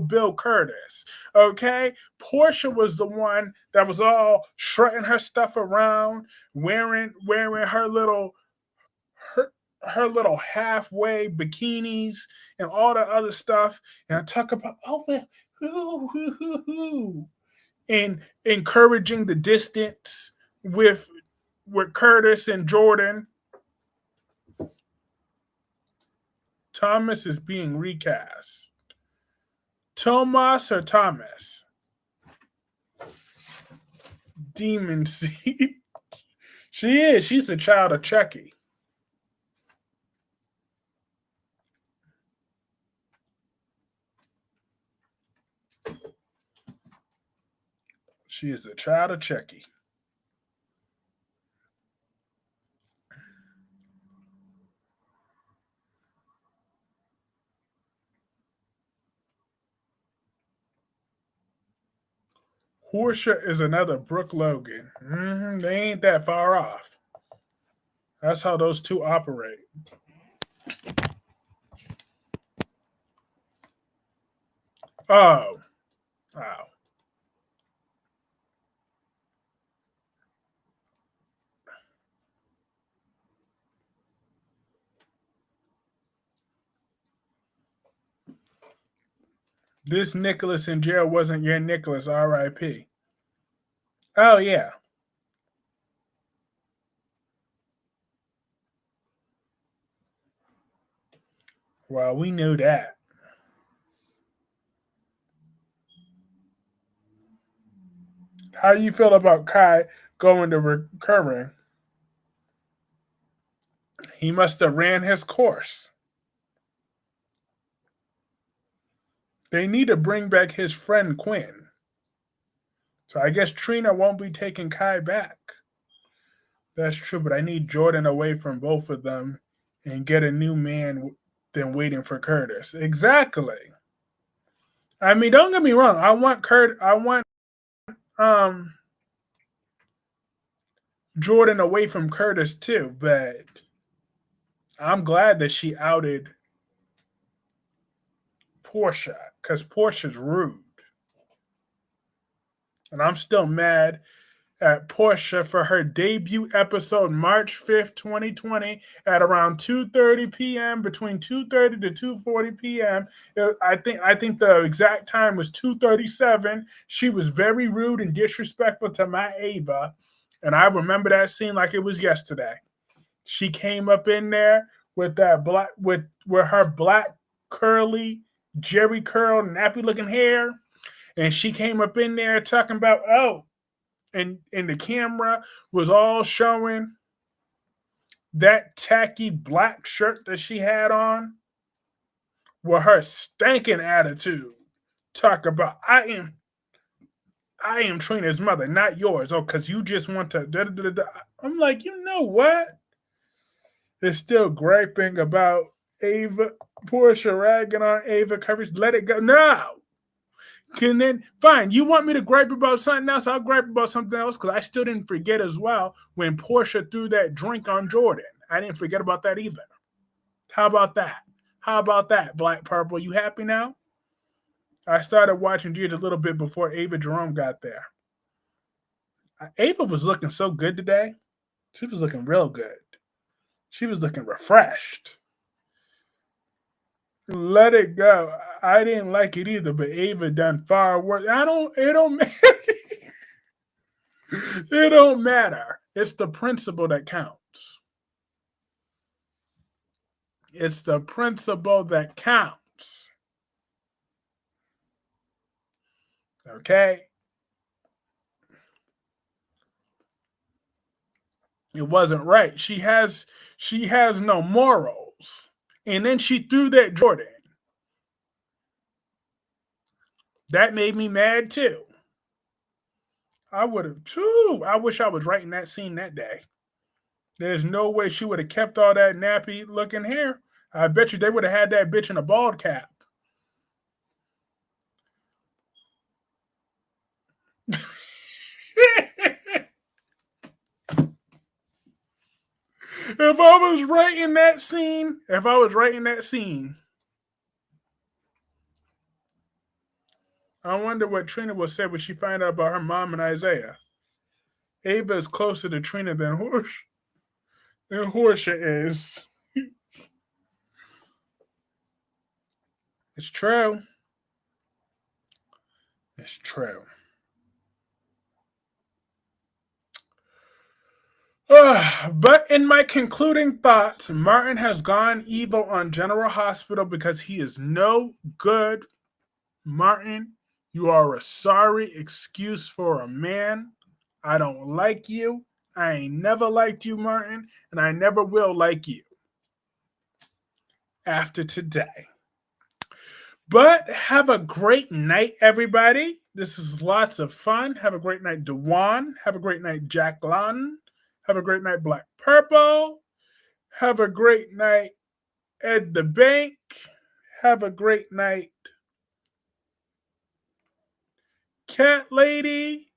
Bill Curtis. Okay, Portia was the one that was all strutting her stuff around, wearing her, her little halfway bikinis and all the other stuff. And I talk about and encouraging the distance with Curtis and Jordan. Thomas is being recast. Tomas or Thomas? Demon Seed. She is. She's a child of Chucky. She is a child of Chucky. Portia is another Brooke Logan. They ain't that far off. That's how those two operate. Oh. Wow. This Nicholas in jail wasn't your Nicholas, R.I.P. Oh, yeah. Well, we knew that. How do you feel about Kai going to recurring? He must have ran his course. They need to bring back his friend Quinn. So I guess Trina won't be taking Kai back. That's true, but I need Jordan away from both of them and get a new man than waiting for Curtis. Exactly. I mean, don't get me wrong. I want Jordan away from Curtis too, but I'm glad that she outed Portia because Portia's rude. And I'm still mad at Portia for her debut episode March 5th, 2020 at around 2:30 p.m. between 2:30 to 2:40 p.m. I think the exact time was 2:37. She was very rude and disrespectful to my Ava, and I remember that scene like it was yesterday. She came up in there with that black with her black curly Jerry curl nappy looking hair, and she came up in there talking about and the camera was all showing that tacky black shirt that she had on with her stinking attitude. Talk about I am Trina's mother, not yours. Oh, because you just want to. Da, da, da, da. I'm like, you know what? They're still griping about Ava, Portia ragging on Ava Kyreese. Let it go. No. And then, fine, you want me to gripe about something else? I'll gripe about something else because I still didn't forget as well when Portia threw that drink on Jordan. I didn't forget about that either. How about that? How about that, Black Purple? You happy now? I started watching George a little bit before Ava Jerome got there. Ava was looking so good today. She was looking real good. She was looking refreshed. Let it go. I didn't like it either, but Ava done far worse. It don't it don't matter. It's the principle that counts. It's the principle that counts. Okay? It wasn't right. She has no morals. And then she threw that Jordan. That made me mad too. I would have too. I wish I was writing that scene that day. There's no way she would have kept all that nappy looking hair. I bet you they would have had that bitch in a bald cap. If I was writing that scene, I wonder what Trina would say when she find out about her mom and Isaiah. Ava is closer to Trina than Horsha is. It's true. It's true. But in my concluding thoughts, Martin has gone evil on General Hospital because he is no good. Martin, you are a sorry excuse for a man. I don't like you. I ain't never liked you, Martin, and I never will like you after today. But have a great night, everybody. This is lots of fun. Have a great night, Dewan. Have a great night, Jack Lawton. Have a great night, Black Purple. Have a great night, Ed the Bank. Have a great night, Cat Lady.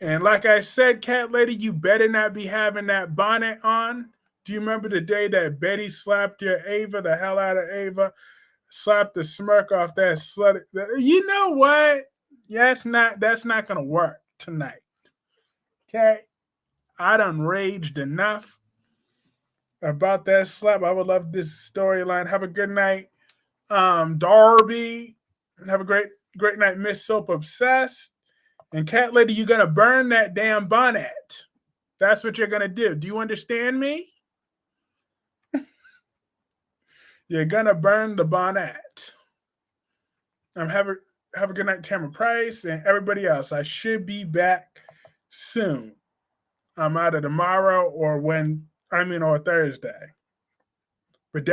And like I said, Cat Lady, you better not be having that bonnet on. Do you remember the day that Betty slapped your Ava, the hell out of Ava? Slapped the smirk off that slut. You know what? That's not gonna work tonight. Okay? I done raged enough about that slap. I would love this storyline. Have a good night, Darby. Have a great night, Miss Soap Obsessed. And Cat Lady, you're gonna burn that damn bonnet. That's what you're gonna do. Do you understand me? You're gonna burn the bonnet. Have a good night, Tamara Price, and everybody else. I should be back soon. I'm either tomorrow or Thursday.